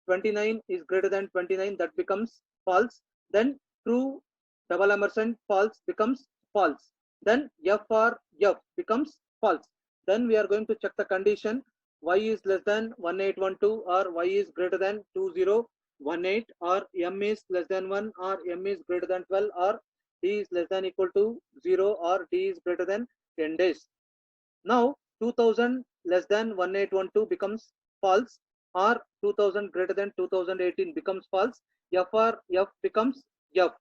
29 is greater than 29, that becomes false, then true double ampersand false becomes false, then F or F becomes false. Then we are going to check the condition y is less than 1812 or y is greater than 2018, or M is less than 1 or M is greater than 12, or D is less than equal to 0 or D is greater than 10 days. Now 2000 less than 1812 becomes false, or 2000 greater than 2018 becomes false. F or F becomes F,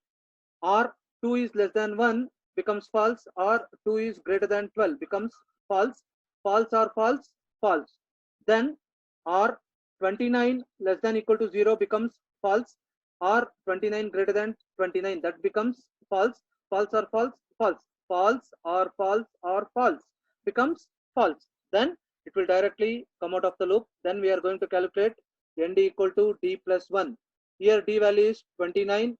or 2 is less than 1 becomes false, or 2 is greater than 12 becomes false. False or false? False. Then or 29 less than equal to 0 becomes false, or 29 greater than 29, that becomes false. False or false? False. False or false or false becomes false. Then it will directly come out of the loop. Then we are going to calculate ND equal to D plus 1. Here D value is 29.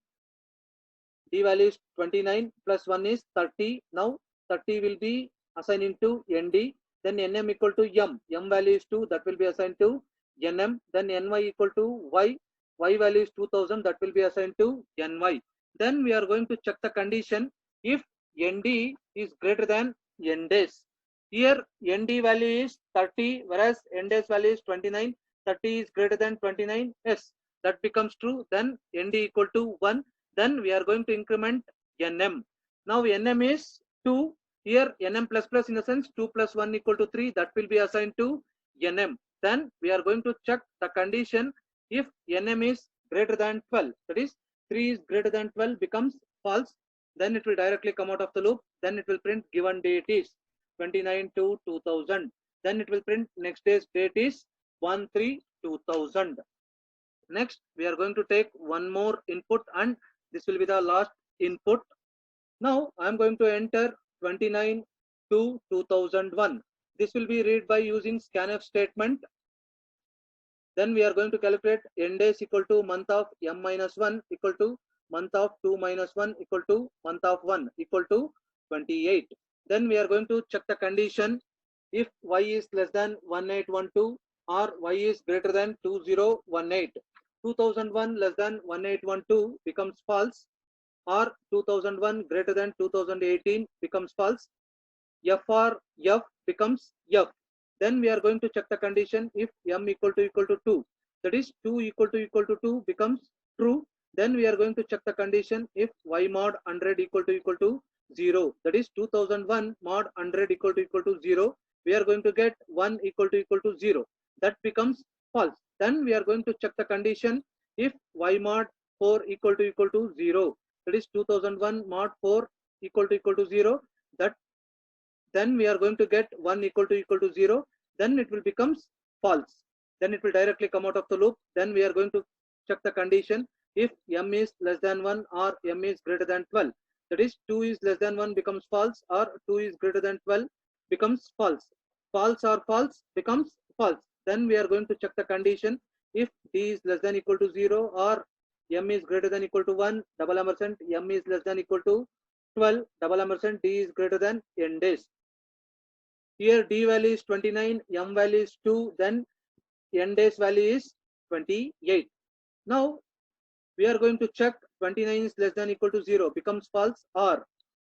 D value is 29 plus 1 is 30. Now 30 will be assigned into ND. Then NM equal to M. M value is 2. That will be assigned to NM. Then NY equal to Y. Y value is 2000. That will be assigned to NY. Then we are going to check the condition if ND is greater than N days. Here ND value is 30, whereas N days value is 29. 30 is greater than 29. Yes, that becomes true. Then ND equal to 1. Then we are going to increment NM. Now NM is 2. Here NM plus plus, in the sense 2 plus 1 equal to 3. That will be assigned to NM. Then we are going to check the condition if NM is greater than 12. That is 3 is greater than 12 becomes false. Then it will directly come out of the loop. Then it will print given date is 29 to 2000. Then it will print next day's date is 1/3/2000. Next we are going to take one more input, and this will be the last input. Now I am going to enter 29 to 2001. This will be read by using scanf statement. Then we are going to calculate n days equal to month of m minus 1 equal to month of 2 minus 1 equal to month of 1 equal to 28. Then we are going to check the condition if y is less than 1812 or y is greater than 2018. 2001 less than 1812 becomes false, or 2001 greater than 2018 becomes false. F or F becomes F. Then we are going to check the condition if m equal to 2. That is 2 equal to 2 becomes true. Then we are going to check the condition if y mod 100 equal to 0. That is 2001 mod 100 equal to 0. We are going to get 1 equal to 0. That becomes false. Then we are going to check the condition if y mod 4 equal to 0. That is 2001 mod 4 equal to 0. That then we are going to get 1 equal to 0. Then it will becomes false. Then it will directly come out of the loop. Then we are going to check the condition if m is less than 1 or m is greater than 12. That is 2 is less than 1 becomes false, or 2 is greater than 12 becomes false. False or false becomes false. Then we are going to check the condition if d is less than equal to 0 or m is greater than equal to 1 double ampersand m is less than equal to 12 double ampersand d is greater than n days. Here d value is 29, m value is 2, then n days value is 28. Now we are going to check 29 is less than equal to 0 becomes false, or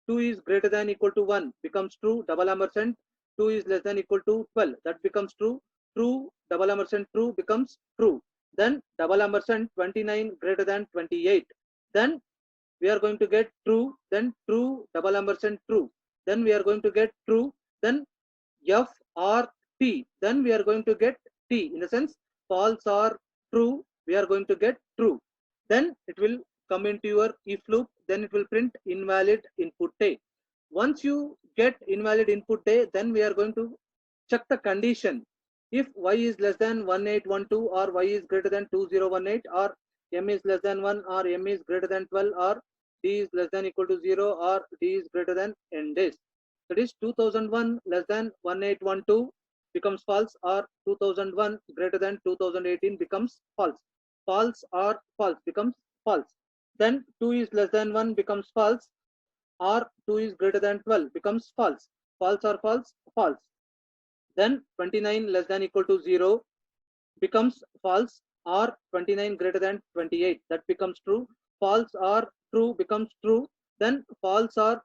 2 is greater than equal to 1 becomes true, double ampersand 2 is less than equal to 12, that becomes true. True double ampersand true becomes true. Then double ampersand 29 greater than 28. Then we are going to get true. Then true double ampersand true. Then we are going to get true. Then F or T. Then we are going to get T. In the sense false or true, we are going to get true. Then it will come into your if loop, then it will print invalid input day. Once you get invalid input day, then we are going to check the condition. If y is less than 1812 or y is greater than 2018 or m is less than 1 or m is greater than 12 or d is less than equal to 0 or d is greater than n days. That is 2001 less than 1812 becomes false, or 2001 greater than 2018 becomes false. False or false becomes false. Then 2 is less than 1 becomes false, or 2 is greater than 12 becomes false. False or false? False. Then 29 less than equal to 0 becomes false, or 29 greater than 28, that becomes true. False or true becomes true. Then false or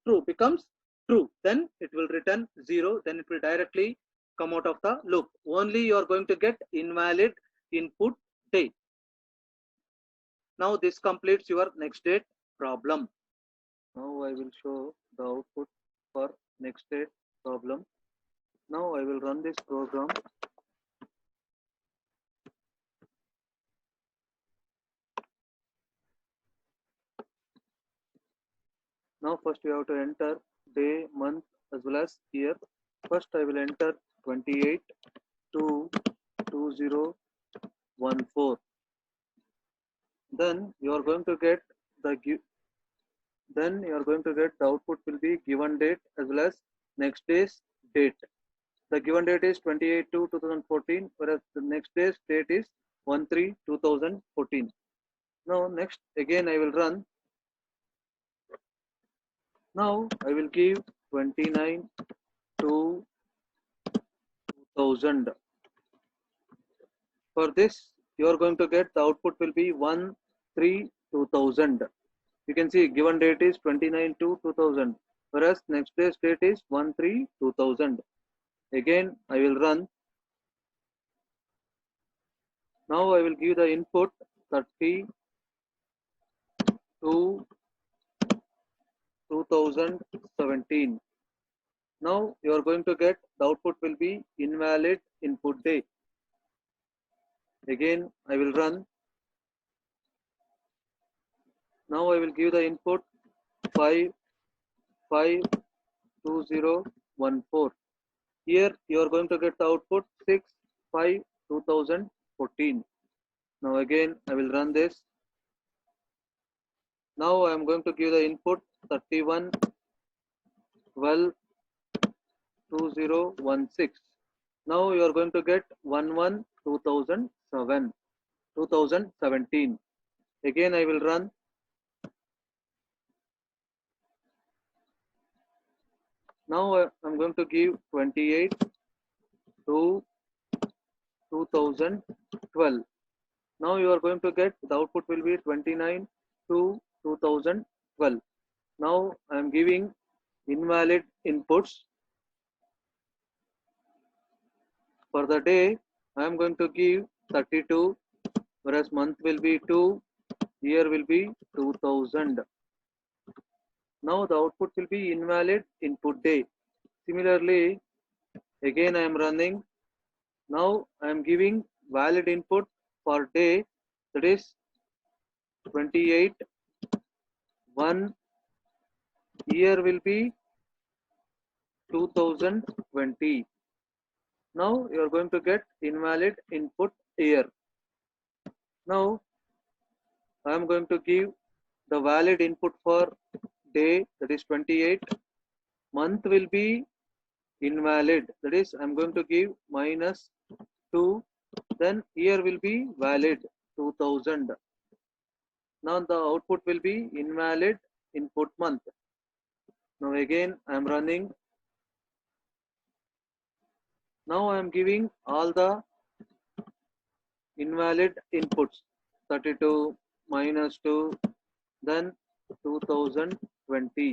true becomes true. Then it will return 0. Then it will directly come out of the loop. Only you are going to get invalid input day. Now this completes your next state problem. Now I will show the output for next state problem. Now I will run this program. Now first you have to enter day, month as well as year. First I will enter 28/2/2014. Then you are going to get the output will be given date as well as next day's date. The given date is 28/2/2014, whereas the next day's date is 1/3/2014. Now next again I will run. Now I will give 29/2/2000. For this you are going to get the output will be 1/3/2000. You can see given date is 29/2/2000, whereas next day's date is 1/3/2000. Again I will run. Now I will give the input 30/2/2017. Now you are going to get the output will be invalid input day. Again I will run. Now I will give the input 5/5/2014. Here you are going to get the output 6/5/2014. Now again I will run this. Now I am going to give the input 31/12/2016. Now you are going to get 11/2017. Again I will run. Now I am going to give 28/2/2012. Now you are going to get the output will be 29/2/2012. Now I am giving invalid inputs. For the day I am going to give 32, whereas month will be 2, year will be 2000. Now the output will be invalid input day. Similarly, again I am running. Now I am giving valid input for day, that is 28/1, year will be 2020. Now you are going to get invalid input year. Now I am going to give the valid input for day, that is 28. Month will be invalid, that is I am going to give -2. Then year will be valid 2000. Now the output will be invalid input month. Now again I am running. Now I am giving all the invalid inputs, 32 -2, then 2020.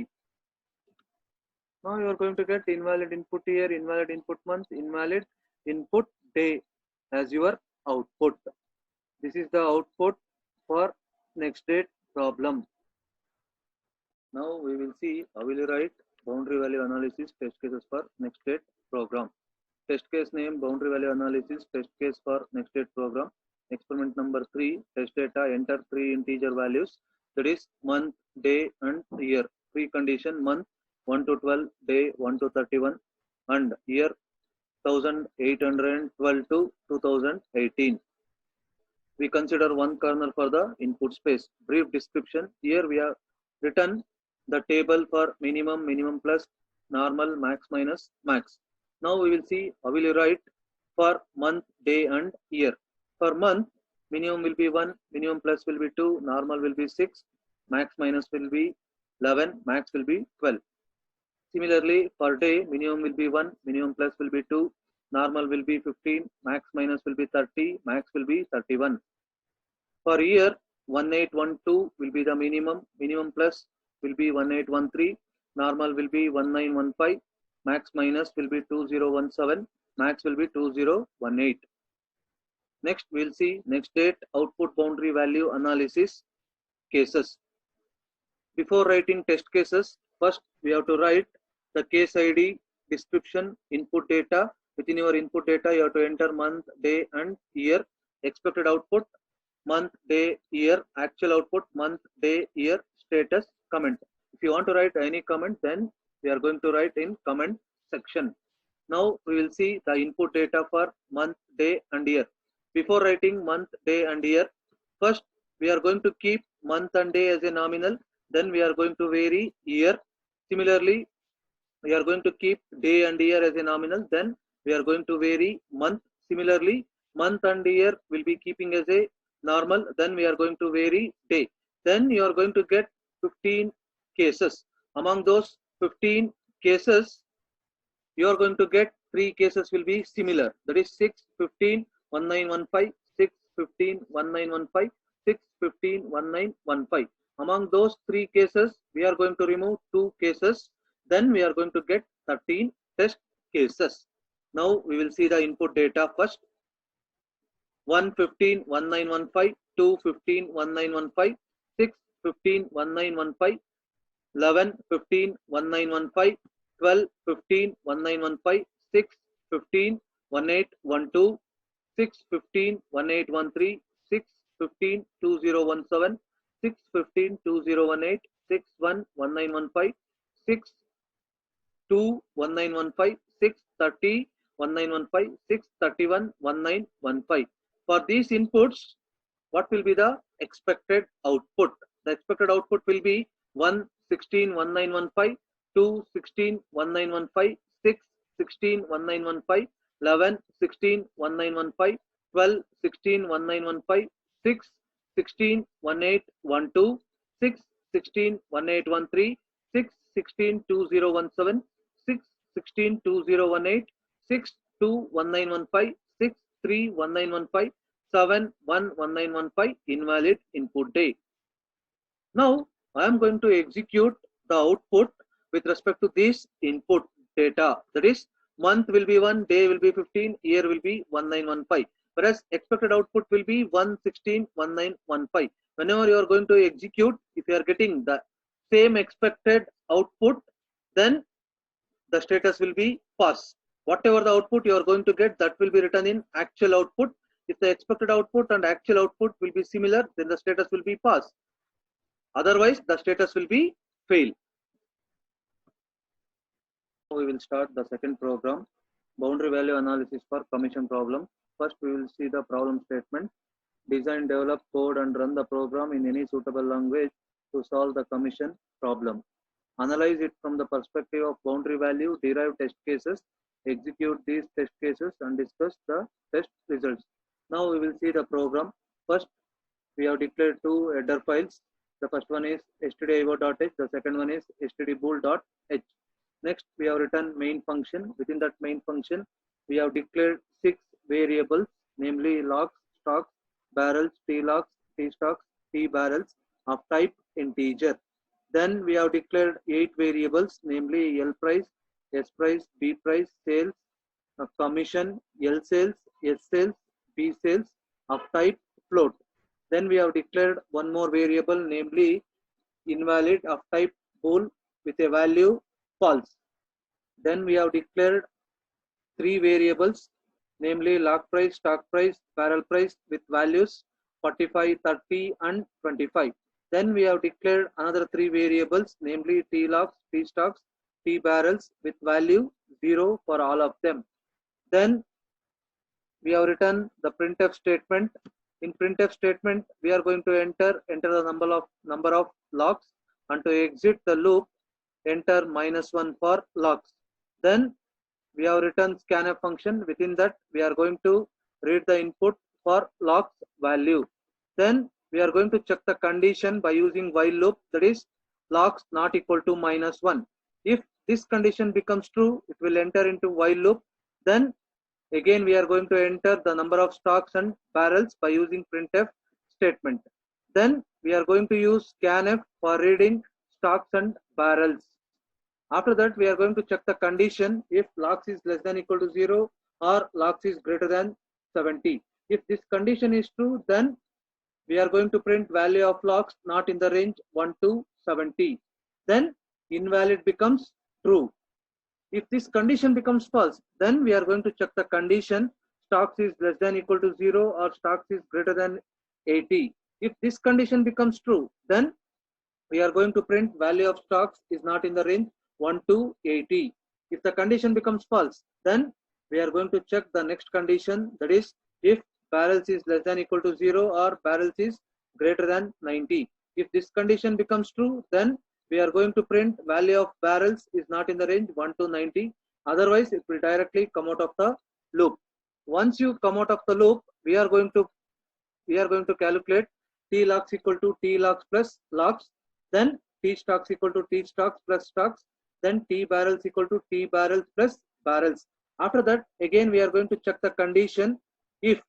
Now you are going to get invalid input year, invalid input month, invalid input day as your output. This is the output for next date problem. Now we will see how will you write boundary value analysis test cases for next date program. Test case name boundary value analysis test case for next date program. experiment number 3, test data, enter 3 integer values, that is month, day and year. Precondition month 1 to 12, day 1 to 31 and year 1812 to 2018. We consider one kernel for the input space. Brief description. Here we have written the table for minimum, minimum plus, normal, max minus, max. Now we will see how will you write for month, day and year. For month, minimum will be 1, minimum plus will be 2, normal will be 6, max minus will be 11, max will be 12. Similarly, for day, minimum will be 1, minimum plus will be 2, normal will be 15, max minus will be 30, max will be 31. For year, 1812 will be the minimum, minimum plus will be 1813, normal will be 1915, max minus will be 2017, max will be 2018. Next, we'll see next date output boundary value analysis cases. Before writing test cases, first we have to write the case ID, description, input data. Within your input data, you have to enter month, day and year. Expected output, month, day, year. Actual output, month, day, year. Status, comment. If you want to write any comment, then we are going to write in comment section. Now we will see the input data for month, day and year. Before writing month, day and year, first we are going to keep month and day as a nominal. Then we are going to vary year. Similarly, we are going to keep day and year as a nominal. Then we are going to vary month. Similarly, month and year will be keeping as a normal. Then we are going to vary day. Then you are going to get 15 cases. Among those 15 cases, you are going to get 3 cases will be similar. That is 6, 15, 1915, 6, 15, 1915, 6, 15, 1915. Among those 3 cases, we are going to remove 2 cases. Then we are going to get 13 test cases. Now we will see the input data first. 115, 1915, 215, 1915, 6, 15, 1915, 11, 15, 1915, 12, 15, 1915, 6, 15, 1812, 6, 15, 1813, 6, 15, 2017, 6, 15, 2018, 6, 1, 1915, 6, 2, 1915, 6, 30, 1915, 6, 31, 1915. For these inputs, what will be the expected output? The expected output will be 1, 16, 1915, 2, 16, 1915, 6, 16, 1915, 11, 16, 1915, 12, 16, 1915, 6, 16, 1812, 6, 16, 1813, 6, 16, 2017, 6, 16, 2018, 6, 2, 1915, 6, 3, 1915, 7, 1, 1915, invalid input day. Now, I am going to execute the output with respect to this input data. That is, month will be 1, day will be 15, year will be 1915. Whereas expected output will be 116, 1915. Whenever you are going to execute, if you are getting the same expected output, then the status will be pass. Whatever the output you are going to get, that will be written in actual output. If the expected output and actual output will be similar, then the status will be pass. Otherwise, the status will be fail. We will start the second program, boundary value analysis for commission problem. First, we will see the problem statement. Design, develop, code and run the program in any suitable language to solve the commission problem. Analyze it from the perspective of boundary value, derive test cases, execute these test cases and discuss the test results. Now we will see the program. First, we have declared 2 header files. The first one is stdio.h, the second one is stdbool.h. Next, we have written main function. Within that main function, we have declared 6 variables, namely logs, stocks, barrels, t-logs, t-stocks, t-barrels of type integer. Then we have declared 8 variables, namely L price, S price, B price, sales, commission, L sales, S sales, B sales of type float. Then we have declared one more variable, namely invalid of type bool with a value false. Then we have declared 3 variables, namely log price, stock price, barrel price with values 45, 30 and 25. Then we have declared another three variables, namely T logs, T stocks, T barrels with value 0 for all of them. Then we have written the printf statement. In printf statement, we are going to enter the number of logs, and to exit the loop, enter -1 for logs. Then we have written scanf function. Within that, we are going to read the input for logs value. Then we are going to check the condition by using while loop, that is logs not equal to -1. If this condition becomes true, it will enter into while loop. Then again we are going to enter the number of stocks and barrels by using printf statement. Then we are going to use scanf for reading stocks and barrels. After that, we are going to check the condition if logs is less than equal to 0 or logs is greater than 70. If this condition is true, then we are going to print value of logs not in the range 1 to 70. Then invalid becomes true. If this condition becomes false, then we are going to check the condition stocks is less than equal to 0 or stocks is greater than 80. If this condition becomes true, then we are going to print value of stocks is not in the range 1 to 80. If the condition becomes false, then we are going to check the next condition, that is if barrels is less than equal to 0 or barrels is greater than 90. If this condition becomes true, then we are going to print value of barrels is not in the range 1 to 90. Otherwise, it will directly come out of the loop. Once you come out of the loop, we are going to calculate T logs equal to T logs plus logs. Then T stocks equal to T stocks plus stocks. Then T barrels equal to T barrels plus barrels. After that, again we are going to check the condition if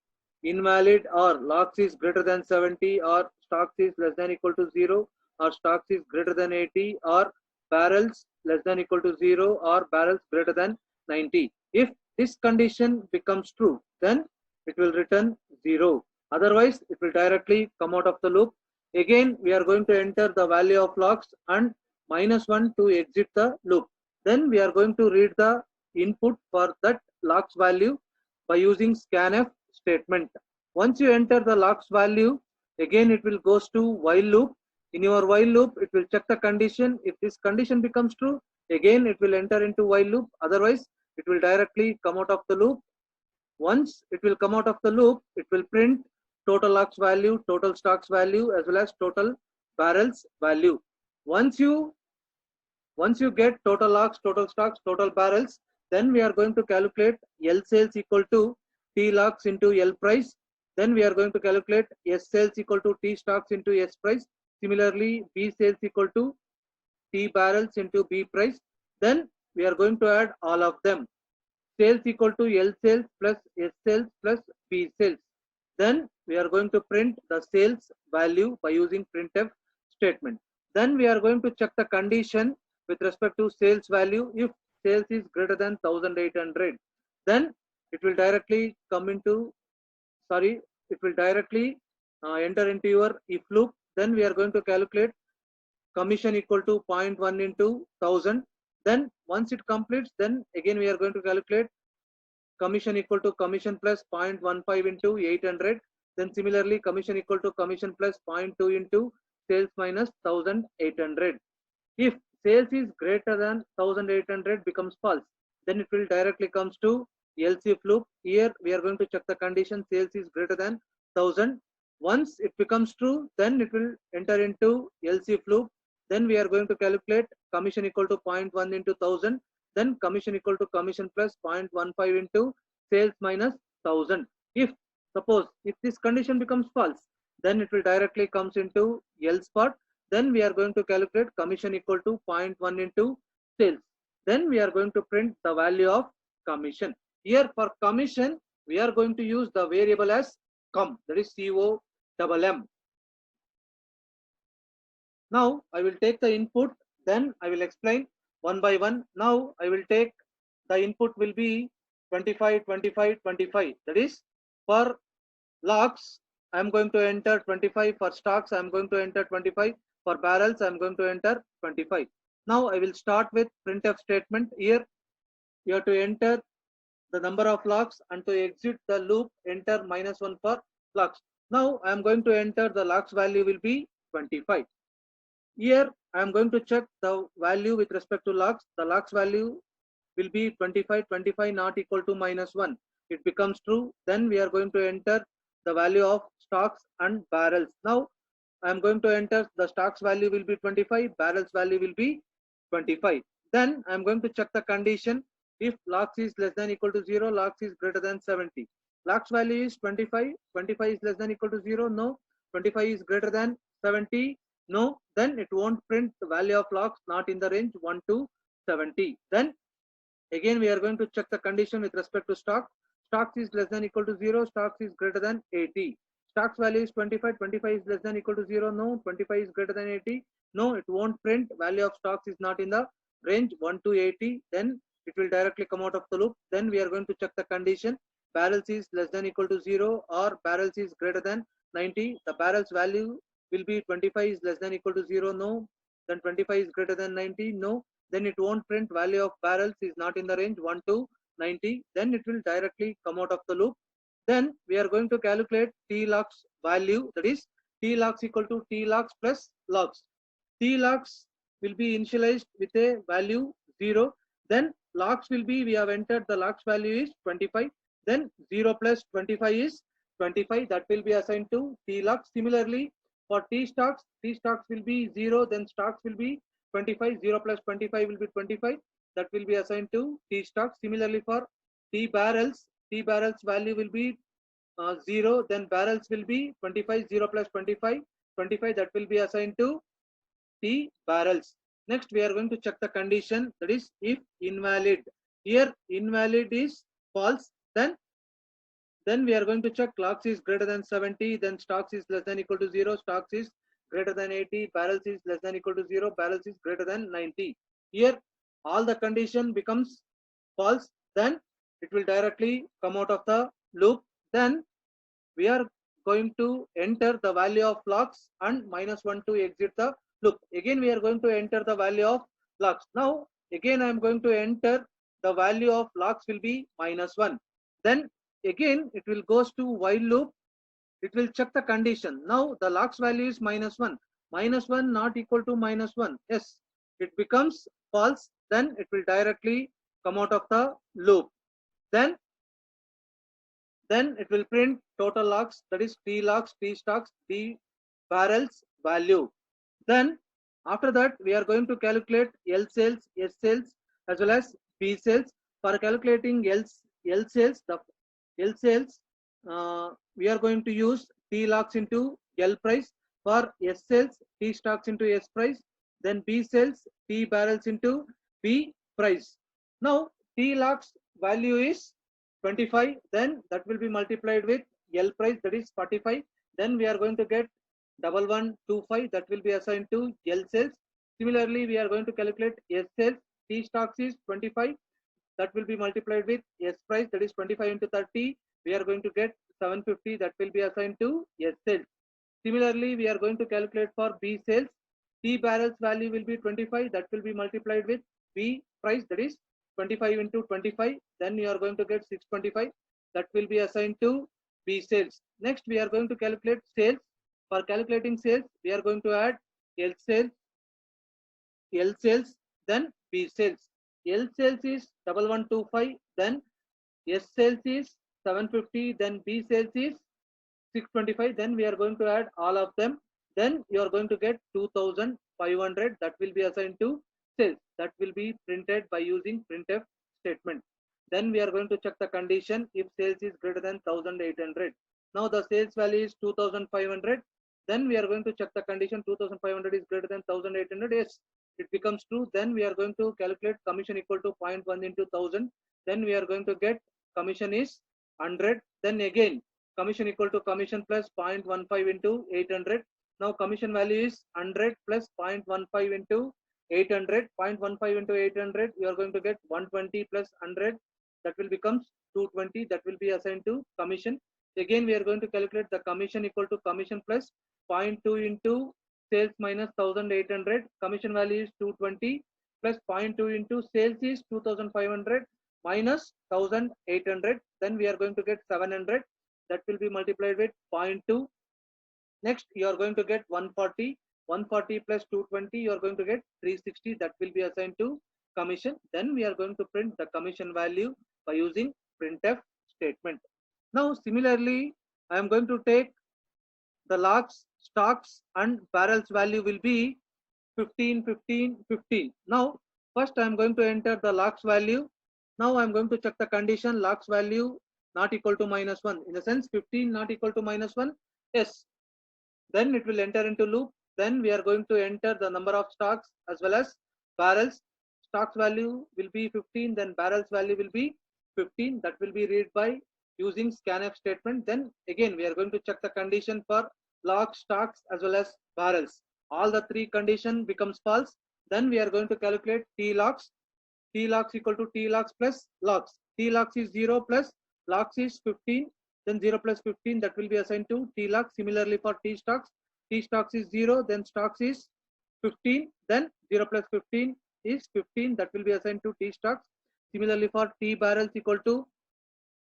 invalid or logs is greater than 70 or stocks is less than equal to 0 or stocks is greater than 80 or barrels less than equal to 0 or barrels greater than 90. If this condition becomes true, then it will return 0. Otherwise, it will directly come out of the loop. Again, we are going to enter the value of logs and -1 to exit the loop. Then we are going to read the input for that logs value by using scanf statement. Once you enter the logs value, again it will goes to while loop. In your while loop, it will check the condition. If this condition becomes true, again it will enter into while loop. Otherwise, it will directly come out of the loop. Once it will come out of the loop, it will print total logs value, total stocks value, as well as total barrels value. Once you get total logs, total stocks, total barrels, then we are going to calculate L sales equal to T logs into L price. Then we are going to calculate S sales equal to T stocks into S price. Similarly, B sales equal to T barrels into B price. Then we are going to add all of them. Sales equal to L sales plus S sales plus B sales. Then we are going to print the sales value by using printf statement. Then we are going to check the condition with respect to sales value. If sales is greater than 1800, then it will directly enter into your if loop. Then we are going to calculate commission equal to 0.1 into 1000. Then once it completes, then again we are going to calculate commission equal to commission plus 0.15 into 800. Then similarly, commission equal to commission plus 0.2 into sales minus 1800. If sales is greater than 1800 becomes false, then it will directly comes to else if loop. Here we are going to check the condition sales is greater than 1000. Once it becomes true, then it will enter into else if loop. Then we are going to calculate commission equal to 0.1 into 1000. Then commission equal to commission plus 0.15 into sales minus 1000. If this condition becomes false, then it will directly comes into else part. Then we are going to calculate commission equal to 0.1 into sales. Then we are going to print the value of commission. Here for commission, we are going to use the variable as com, that is COMM. Now I will take the input, then I will explain one by one. Now I will take the input will be 25, 25, 25. That is for logs, I am going to enter 25. For stocks, I am going to enter 25. For barrels, I am going to enter 25. Now I will start with printf statement. Here you have to enter the number of locks, and to exit the loop, enter -1 for locks. Now I am going to enter the locks value will be 25. Here I am going to check the value with respect to locks. The locks value will be 25, 25 not equal to -1. It becomes true. Then we are going to enter the value of stocks and barrels. Now I am going to enter the stocks value will be 25, barrels value will be 25. Then I am going to check the condition. If locks is less than equal to 0, locks is greater than 70. Locks value is 25, 25 is less than equal to 0, no. 25 is greater than 70, no. Then it won't print the value of locks not in the range 1 to 70. Then again we are going to check the condition with respect to stock. Stocks is less than equal to 0, stocks is greater than 80. Stocks value is 25, 25 is less than equal to 0, no. 25 is greater than 80, no. It won't print value of stocks is not in the range 1 to 80. Then it will directly come out of the loop. Then we are going to check the condition. Barrels is less than equal to 0 or barrels is greater than 90. The barrels value will be 25 is less than equal to 0, no. Then 25 is greater than 90, no. Then it won't print value of barrels is not in the range 1 to 90. Then it will directly come out of the loop. Then we are going to calculate T locks value, that is T locks equal to T locks plus locks. T locks will be initialized with a value 0. Then locks will be, we have entered the locks value is 25. Then 0 plus 25 is 25. That will be assigned to T locks. Similarly, for T stocks will be 0. Then stocks will be 25. 0 plus 25 will be 25. That will be assigned to T stocks. Similarly, for T barrels value will be 0. Then barrels will be 25. 0 plus 25, 25. That will be assigned to T barrels. Next, we are going to check the condition, that is if invalid. Here invalid is false. Then we are going to check locks is greater than 70. Then stocks is less than equal to 0. Stocks is greater than 80. Barrels is less than equal to 0. Barrels is greater than 90. Here all the condition becomes false. Then it will directly come out of the loop. Then we are going to enter the value of locks and -1 to exit the loop. Again we are going to enter the value of locks. Now again I am going to enter the value of locks will be -1. Then again it will goes to while loop. It will check the condition. Now the locks value is -1. -1 not equal to -1. Yes, it becomes false. Then it will directly come out of the loop. Then it will print total locks, that is T locks, T stocks, T barrels value. Then after that we are going to calculate L sales, S sales as well as B sales. For calculating L sales, we are going to use T locks into L price. For S sales, T stocks into S price. Then B sales, T barrels into B price. Now T locks value is 25. Then that will be multiplied with L price, that is 45. Then we are going to get 1125. That will be assigned to L sales. Similarly, we are going to calculate S sales. T stocks is 25. That will be multiplied with S price, that is 25 into 30. We are going to get 750. That will be assigned to S sales. Similarly, we are going to calculate for B sales. T barrels value will be 25. That will be multiplied with B price, that is 25 into 25. Then you are going to get 625. That will be assigned to B sales. Next, we are going to calculate sales. For calculating sales, we are going to add L sales, then B sales. L sales is 1125. Then S sales is 750. Then B sales is 625. Then we are going to add all of them. Then you are going to get 2500. That will be assigned to sales. That will be printed by using printf statement. Then we are going to check the condition if sales is greater than 1800. Now the sales value is 2500. Then we are going to check the condition 2500 is greater than 1800. Yes, it becomes true. Then we are going to calculate commission equal to 0.1 into 1000. Then we are going to get commission is 100. Then again commission equal to commission plus 0.15 into 800. Now commission value is 100 plus 0.15 into 800. 0.15 into 800, you are going to get 120 plus 100. That will become 220. That will be assigned to commission. Again we are going to calculate the commission equal to commission plus 0.2 into sales minus 1800. Commission value is 220 plus 0.2 into sales is 2500. minus 1800, then we are going to get 700, that will be multiplied with 0.2. Next you are going to get 140, 140 plus 220, you are going to get 360, that will be assigned to commission. Then we are going to print the commission value by using printf statement. Now similarly I am going to take the logs, stocks and barrels value will be 15, 15, 15. Now first I am going to enter the logs value. Now I am going to check the condition logs value not equal to -1, in the sense 15 not equal to -1. Yes, then it will enter into loop. Then we are going to enter the number of stocks as well as barrels. Stocks value will be 15, then barrels value will be 15. That will be read by using scanf statement. Then again we are going to check the condition for logs, stocks as well as barrels. All the three condition becomes false. Then we are going to calculate T logs. T logs equal to T logs plus logs. T logs is 0 plus logs is 15. Then 0 plus 15, that will be assigned to T logs. Similarly for T stocks is 0, then stocks is 15, then 0 plus 15 is 15, that will be assigned to T stocks. Similarly for T barrels equal to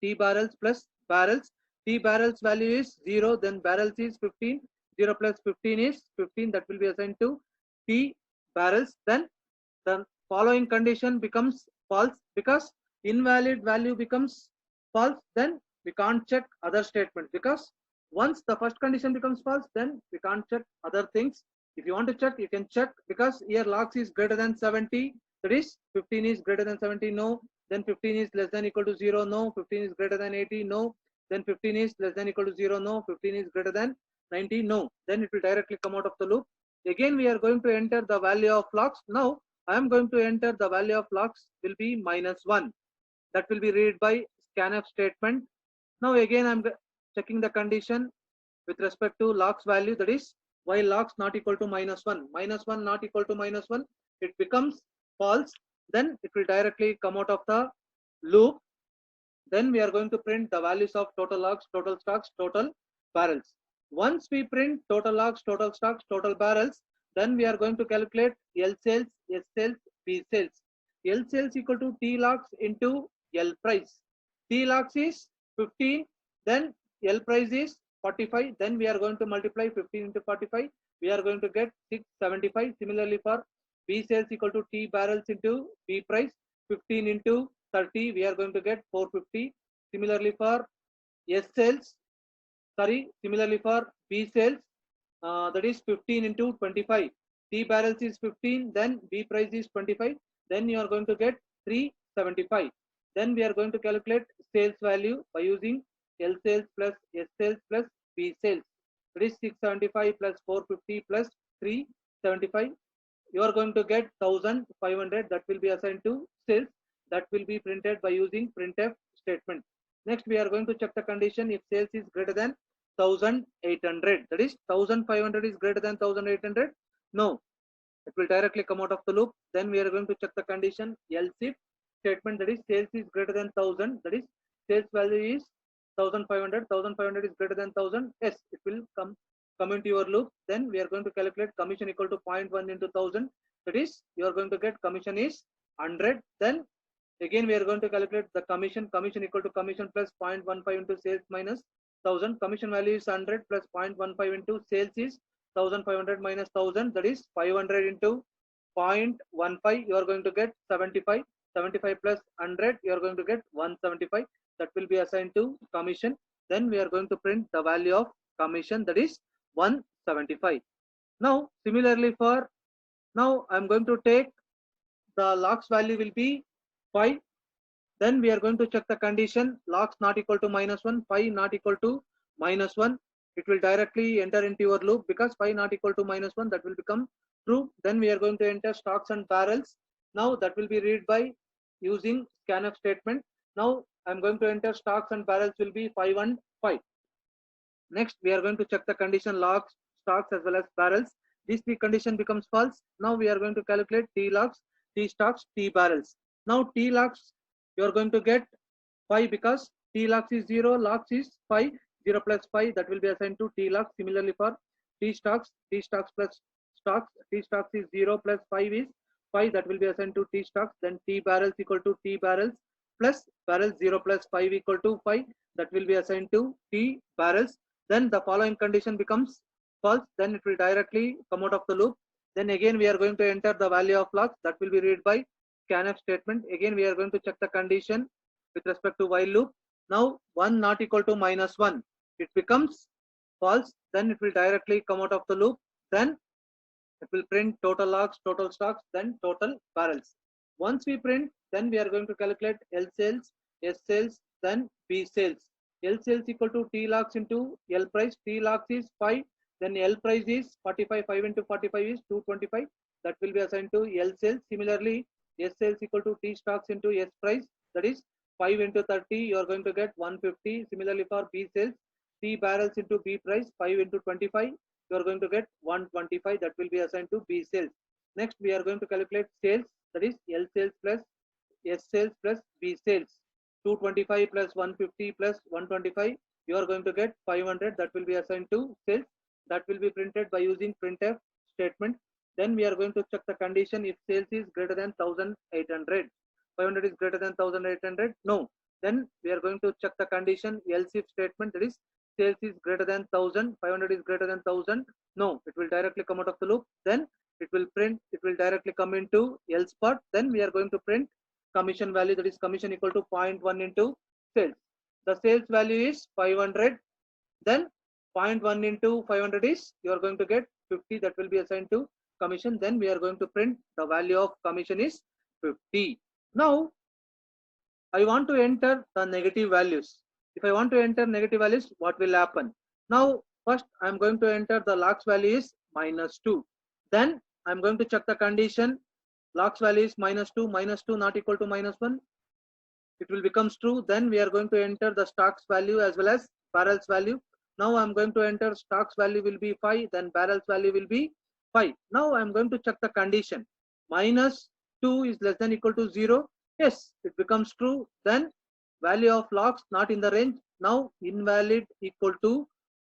T barrels plus barrels. T barrels value is 0, then barrels is 15, 0 plus 15 is 15, that will be assigned to T barrels. Then the following condition becomes false because invalid value becomes false. Then we can't check other statement, because once the first condition becomes false, then we can't check other things. If you want to check, you can check, because here logs is greater than 70, that is 15 is greater than 70, no. Then 15 is less than equal to 0, no. 15 is greater than 80, no. Then 15 is less than equal to 0, no. 15 is greater than 90, no. Then it will directly come out of the loop. Again we are going to enter the value of logs. Now I am going to enter the value of logs will be -1. That will be read by scanf statement. Now again I am checking the condition with respect to logs value, that is while logs not equal to -1, -1 not equal to -1, it becomes false. Then it will directly come out of the loop. Then we are going to print the values of total logs, total stocks, total barrels. Once we print total logs, total stocks, total barrels, then we are going to calculate L sales, S sales, B sales. L sales equal to T logs into L price. T logs is 15, then L price is 45. Then we are going to multiply 15 into 45. We are going to get 675. Similarly for B sales equal to T barrels into B price. 15 into 30, we are going to get 450. Similarly for S sales, similarly for B sales, that is 15 into 25. T barrels is 15, then B price is 25. Then you are going to get 375. Then we are going to calculate sales value by using L sales plus S sales plus B sales. That is 675 plus 450 plus 375. You are going to get 1500. That will be assigned to sales. That will be printed by using printf statement. Next we are going to check the condition if sales is greater than 1800. That is 1500 is greater than 1800. No, it will directly come out of the loop. Then we are going to check the condition else if statement, that is sales is greater than 1000, that is sales value is 1500, 1500 is greater than 1000. Yes, it will come into your loop. Then we are going to calculate commission equal to 0.1 into 1000, that is you are going to get commission is 100. Then again we are going to calculate the commission equal to commission plus 0.15 into sales minus 1000. Commission value is 100 plus 0.15 into sales is 1500 minus 1000, that is 500 into 0.15, you are going to get 75. 75 plus 100, you are going to get 175. That will be assigned to commission. Then we are going to print the value of commission, that is 175. Now similarly for, now I am going to take the logs value will be 5. Then we are going to check the condition logs not equal to -1, 5 not equal to -1. It will directly enter into your loop, because 5 not equal to -1, that will become true. Then we are going to enter stocks and barrels. Now that will be read by using scanf statement. Now I am going to enter stocks and barrels will be 5 and 5. Next we are going to check the condition logs, stocks as well as barrels. These three condition becomes false. Now we are going to calculate T logs, T stocks, T barrels. Now T logs you are going to get 5, because T logs is 0, logs is 5. 0 plus 5, that will be assigned to T logs. Similarly for T stocks plus stocks, T stocks is 0 plus 5 is 5, that will be assigned to T stocks. Then T barrels equal to T barrels plus barrels 0 plus 5 equal to 5. That will be assigned to T barrels. Then the following condition becomes false. Then it will directly come out of the loop. Then again we are going to enter the value of logs. That will be read by scanf statement. Again we are going to check the condition with respect to while loop. Now 1 not equal to minus 1. It becomes false. Then it will directly come out of the loop. Then it will print total logs, total stocks, then total barrels. Once we print, then we are going to calculate L sales, S sales, then B sales. L sales equal to T logs into L price. T logs is 5. Then L price is 45. 5 into 45 is 225. That will be assigned to L sales. Similarly, S sales equal to T stocks into S price. That is 5 into 30. You are going to get 150. Similarly for B sales, T barrels into B price. 5 into 25. You are going to get 125. That will be assigned to B sales. Next, we are going to calculate sales. That is L sales plus S sales plus B sales. 225 plus 150 plus 125. You are going to get 500. That will be assigned to sales. That will be printed by using printf statement. Then we are going to check the condition if sales is greater than 1800. 500 is greater than 1800. No. Then we are going to check the condition else if statement. That is sales is greater than 1000. 500 is greater than 1000. No. It will directly come out of the loop. Then it will print. It will directly come into else part. Then we are going to print commission value. That is commission equal to 0.1 into sales. The sales value is 500. Then 0.1 into 500 is you are going to get 50. That will be assigned to commission. Then we are going to print the value of commission is 50. Now I want to enter the negative values. If I want to enter negative values, what will happen? Now first I am going to enter the logs value is -2. Then I am going to check the condition. Logs value is -2. -2 not equal to -1. It will becomes true. Then we are going to enter the stocks value as well as barrels value. Now I'm going to enter stocks value will be 5. Then barrels value will be 5. Now I'm going to check the condition. -2 is less than equal to 0. Yes, it becomes true. Then value of logs not in the range. Now invalid equal to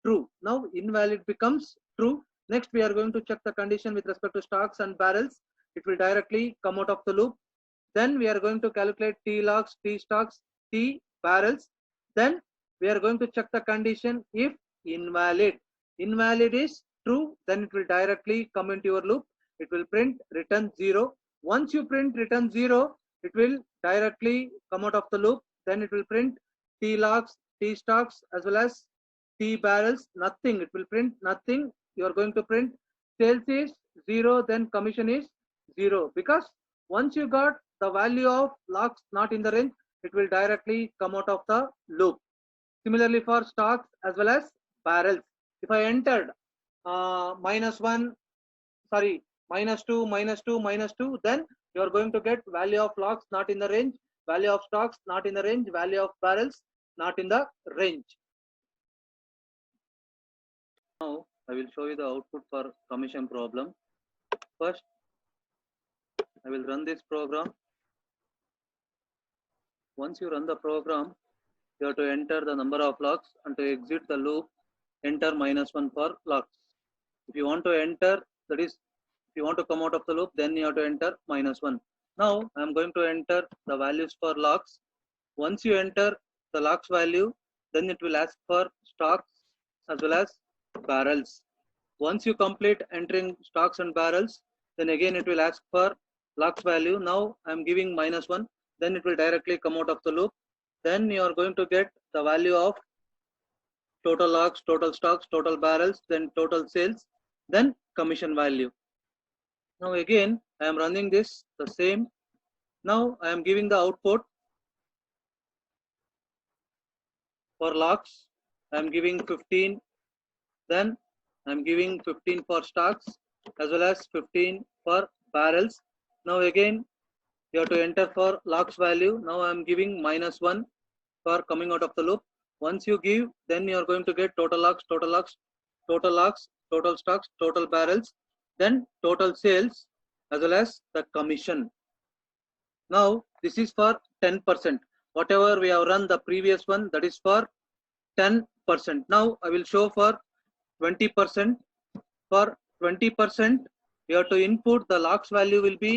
true. Now invalid becomes true. Next we are going to check the condition with respect to stocks and barrels. It will directly come out of the loop. Then we are going to calculate T logs, T stocks, T barrels. Then we are going to check the condition if invalid. Invalid is true. Then it will directly come into your loop. It will print return 0. Once you print return 0, it will directly come out of the loop. Then it will print T logs, T stocks as well as T barrels. Nothing. It will print nothing. You are going to print sales is 0. Then commission is 0. Because once you got the value of logs not in the range, it will directly come out of the loop. Similarly for stocks as well as barrels. If I entered -1, sorry, -2, -2, -2, then you are going to get value of logs not in the range, value of stocks not in the range, value of barrels not in the range. Now I will show you the output for commission problem. First, I will run this program. Once you run the program, you have to enter the number of logs, and to exit the loop, enter -1 for logs. If you want to enter, that is, if you want to come out of the loop, then you have to enter -1. Now I am going to enter the values for logs. Once you enter the logs value, then it will ask for stocks as well as barrels. Once you complete entering stocks and barrels, then again it will ask for logs value. Now I am giving -1. Then it will directly come out of the loop. Then you are going to get the value of total logs, total stocks, total barrels, then total sales, then commission value. Now again I am running this the same. Now I am giving the output for logs. I am giving 15. Then I am giving 15 for stocks as well as 15 for barrels. Now again you have to enter for logs value. Now I am giving -1 for coming out of the loop. Once you give, then you are going to get total logs, total logs, total logs, total stocks, total barrels, then total sales as well as the commission. Now this is for 10%. Whatever we have run the previous one, that is for 10%. Now I will show for 20%. For 20%, you have to input the logs value will be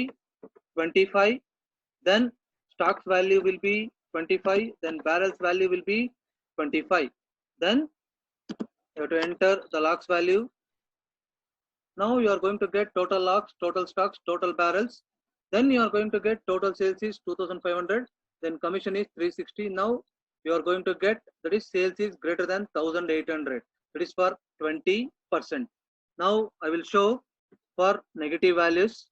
25. Then stocks value will be 25, then barrels value will be 25. Then you have to enter the logs value. Now you are going to get total logs, total stocks, total barrels. Then you are going to get total sales is 2500. Then commission is 360. Now you are going to get, that is sales is greater than 1800. That is for 20%. Now I will show for negative values.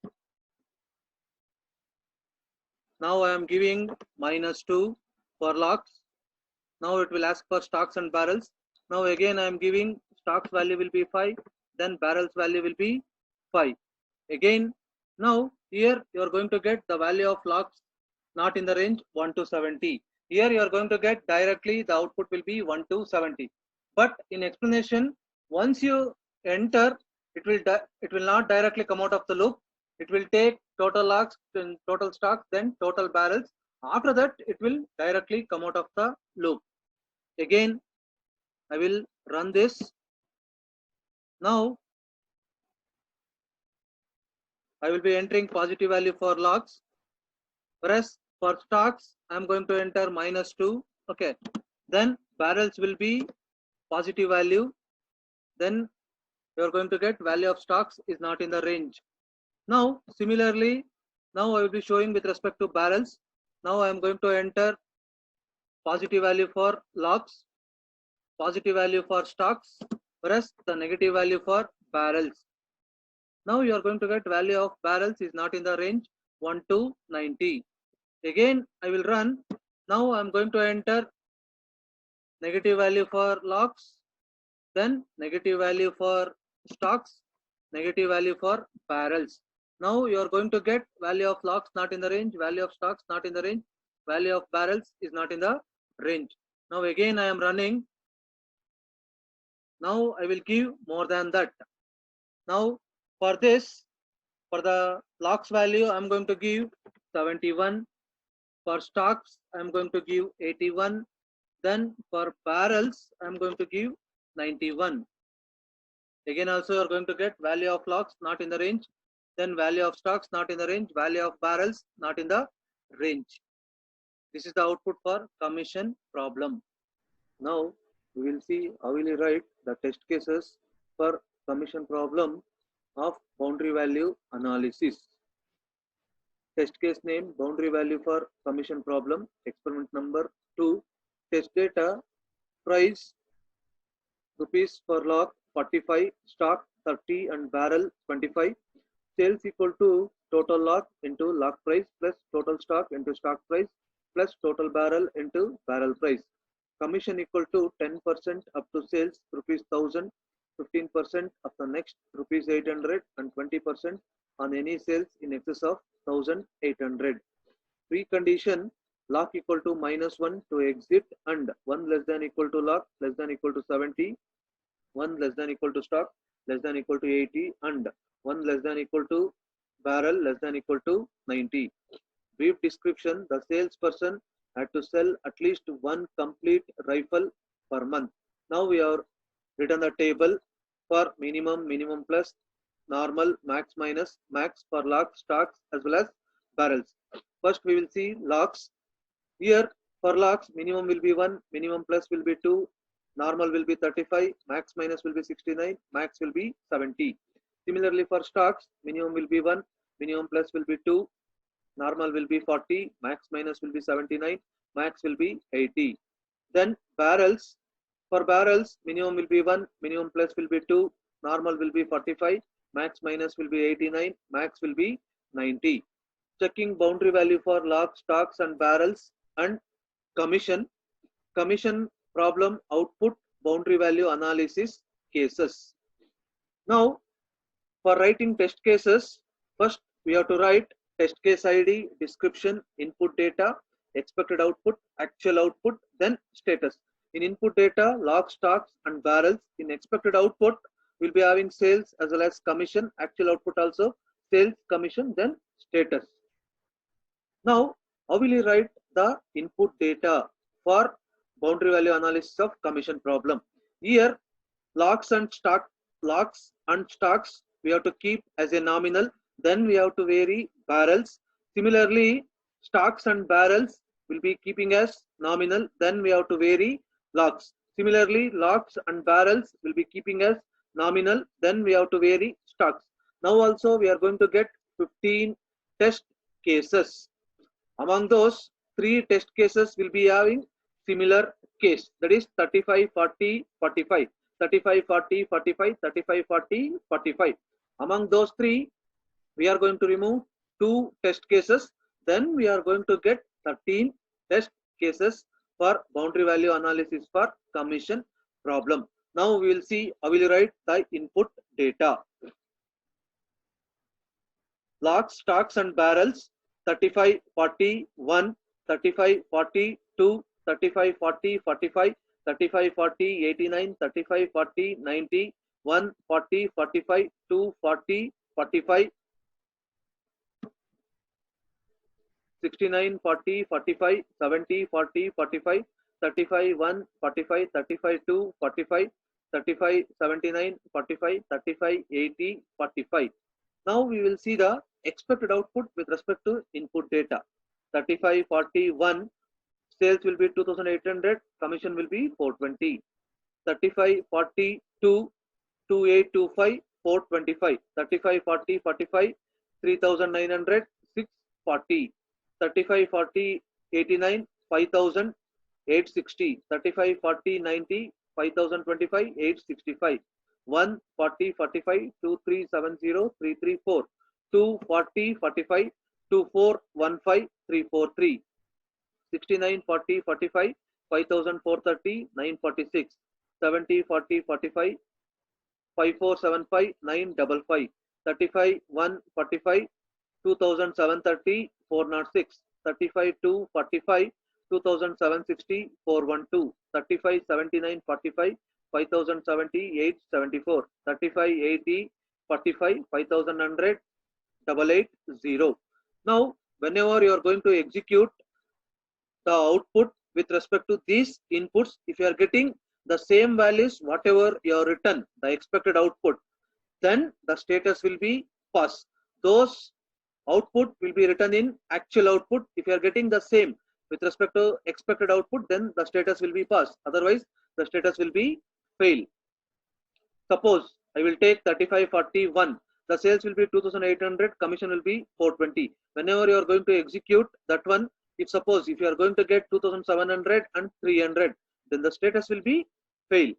Now I am giving -2 for logs. Now it will ask for stocks and barrels. Now again I am giving stocks value will be 5, then barrels value will be 5. Again, now here you are going to get the value of logs not in the range 1 to 70. Here you are going to get directly the output will be 1 to 70. But in explanation, once you enter, it will not directly come out of the loop. It will take total logs, then total stocks, then total barrels. After that, it will directly come out of the loop. Again, I will run this. Now, I will be entering positive value for logs. Whereas for stocks, I am going to enter -2. Okay. Then barrels will be positive value. Then you are going to get value of stocks is not in the range. Now, similarly, now I will be showing with respect to barrels. Now I am going to enter positive value for logs, positive value for stocks, whereas the negative value for barrels. Now you are going to get value of barrels is not in the range 1 to 90. Again, I will run. Now I am going to enter negative value for logs, then negative value for stocks, negative value for barrels. Now you are going to get value of logs not in the range, value of stocks not in the range, value of barrels is not in the range. Now again I am running. Now I will give more than that. Now for this, for the logs value, I am going to give 71. For stocks, I am going to give 81. Then for barrels, I am going to give 91. Again also you are going to get value of logs not in the range, then value of stocks not in the range, value of barrels not in the range. This is the output for commission problem. Now we will see how will you write the test cases for commission problem of boundary value analysis. Test case name, boundary value for commission problem, experiment number 2, test data, price rupees per log 45, stock 30 and barrel 25, sales equal to total log into log price plus total stock into stock price plus total barrel into barrel price. Commission equal to 10% up to sales rupees 1000, 15% of the next rupees 800 and 20% on any sales in excess of 1800. Precondition, log equal to -1 to exit and 1 less than equal to log less than equal to 70, 1 less than equal to stock less than equal to 80 and 1 less than equal to barrel less than equal to 90. Brief description, the salesperson had to sell at least one complete rifle per month. Now we have written the table for minimum, minimum plus, normal, max minus, max for logs, stocks as well as barrels. First we will see logs. Here for logs, minimum will be 1, minimum plus will be 2, normal will be 35, max minus will be 69, max will be 70. Similarly for stocks, minimum will be 1, minimum plus will be 2, normal will be 40, max minus will be 79, max will be 80. Then barrels, for barrels, minimum will be 1, minimum plus will be 2, normal will be 45, max minus will be 89, max will be 90. Checking boundary value for log, stocks and barrels and commission. Commission problem output boundary value analysis cases. Now for writing test cases, first we have to write test case ID, description, input data, expected output, actual output, then status. In input data, log, stocks and barrels. In expected output, we'll be having sales as well as commission, actual output also, sales, commission, then status. Now, how will you write the input data for boundary value analysis of commission problem? Here, logs and stocks we have to keep as a nominal. Then we have to vary barrels. Similarly, stocks and barrels will be keeping as nominal. Then we have to vary logs. Similarly, logs and barrels will be keeping as nominal. Then we have to vary stocks. Now also we are going to get 15 test cases. Among those, 3 test cases will be having similar case, that is 35, 40, 45, 35, 40, 45, 35, 40, 45. Among those 3, we are going to remove 2 test cases. Then we are going to get 13 test cases for boundary value analysis for commission problem. Now we will see how will you write the input data. Logs, stocks and barrels 35, 40, 1, 35, 40, 2, 35, 40, 45, 35, 40, 89, 35, 40, 90, 1, 40, 45, 2, 40, 45, 69, 40, 45, 70, 40, 45, 35, 1, 45, 35, 2, 45, 35, 79, 45, 35, 80, 45. Now we will see the expected output with respect to input data. 35, 41, sales will be 2,800, commission will be 420. 35, 42, 2825, 425. 35, 40, 45, 3,900, 640. 35, 40, 89, 5,000, 860. 35, 40, 90, 5,025, 865. 1, 40, 45, 2370, 334. 2, 40, 45, 2415, 343. 69, 40, 45, 5,430, 946. 70, 40, 45, 5475, 955. 35, 1, 45, 2,730, 406. 35, 2, 45, 2,760, 412. 35, 79, 45, 5,070, 874. 35, 80, 45, 5,100, 880. Now, whenever you are going to execute the output with respect to these inputs, if you are getting the same values whatever you have written, the expected output, then the status will be pass. Those output will be written in actual output. If you are getting the same with respect to expected output, then the status will be pass. Otherwise, the status will be fail. Suppose I will take 35, 41. The sales will be 2,800, commission will be 420. Whenever you are going to execute that one, if you are going to get 2,700 and 300, then the status will be fail.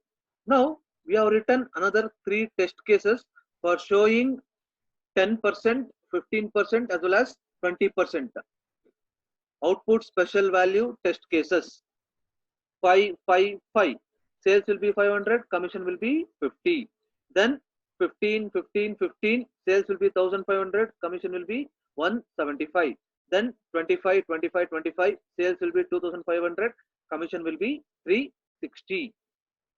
Now we have written another 3 test cases for showing 10%, 15% as well as 20%. Output special value test cases. 5, 5, 5. Sales will be 500, commission will be 50. Then 15, 15, 15. Sales will be 1,500, commission will be 175. Then 25, 25, 25. Sales will be 2,500, commission will be 360.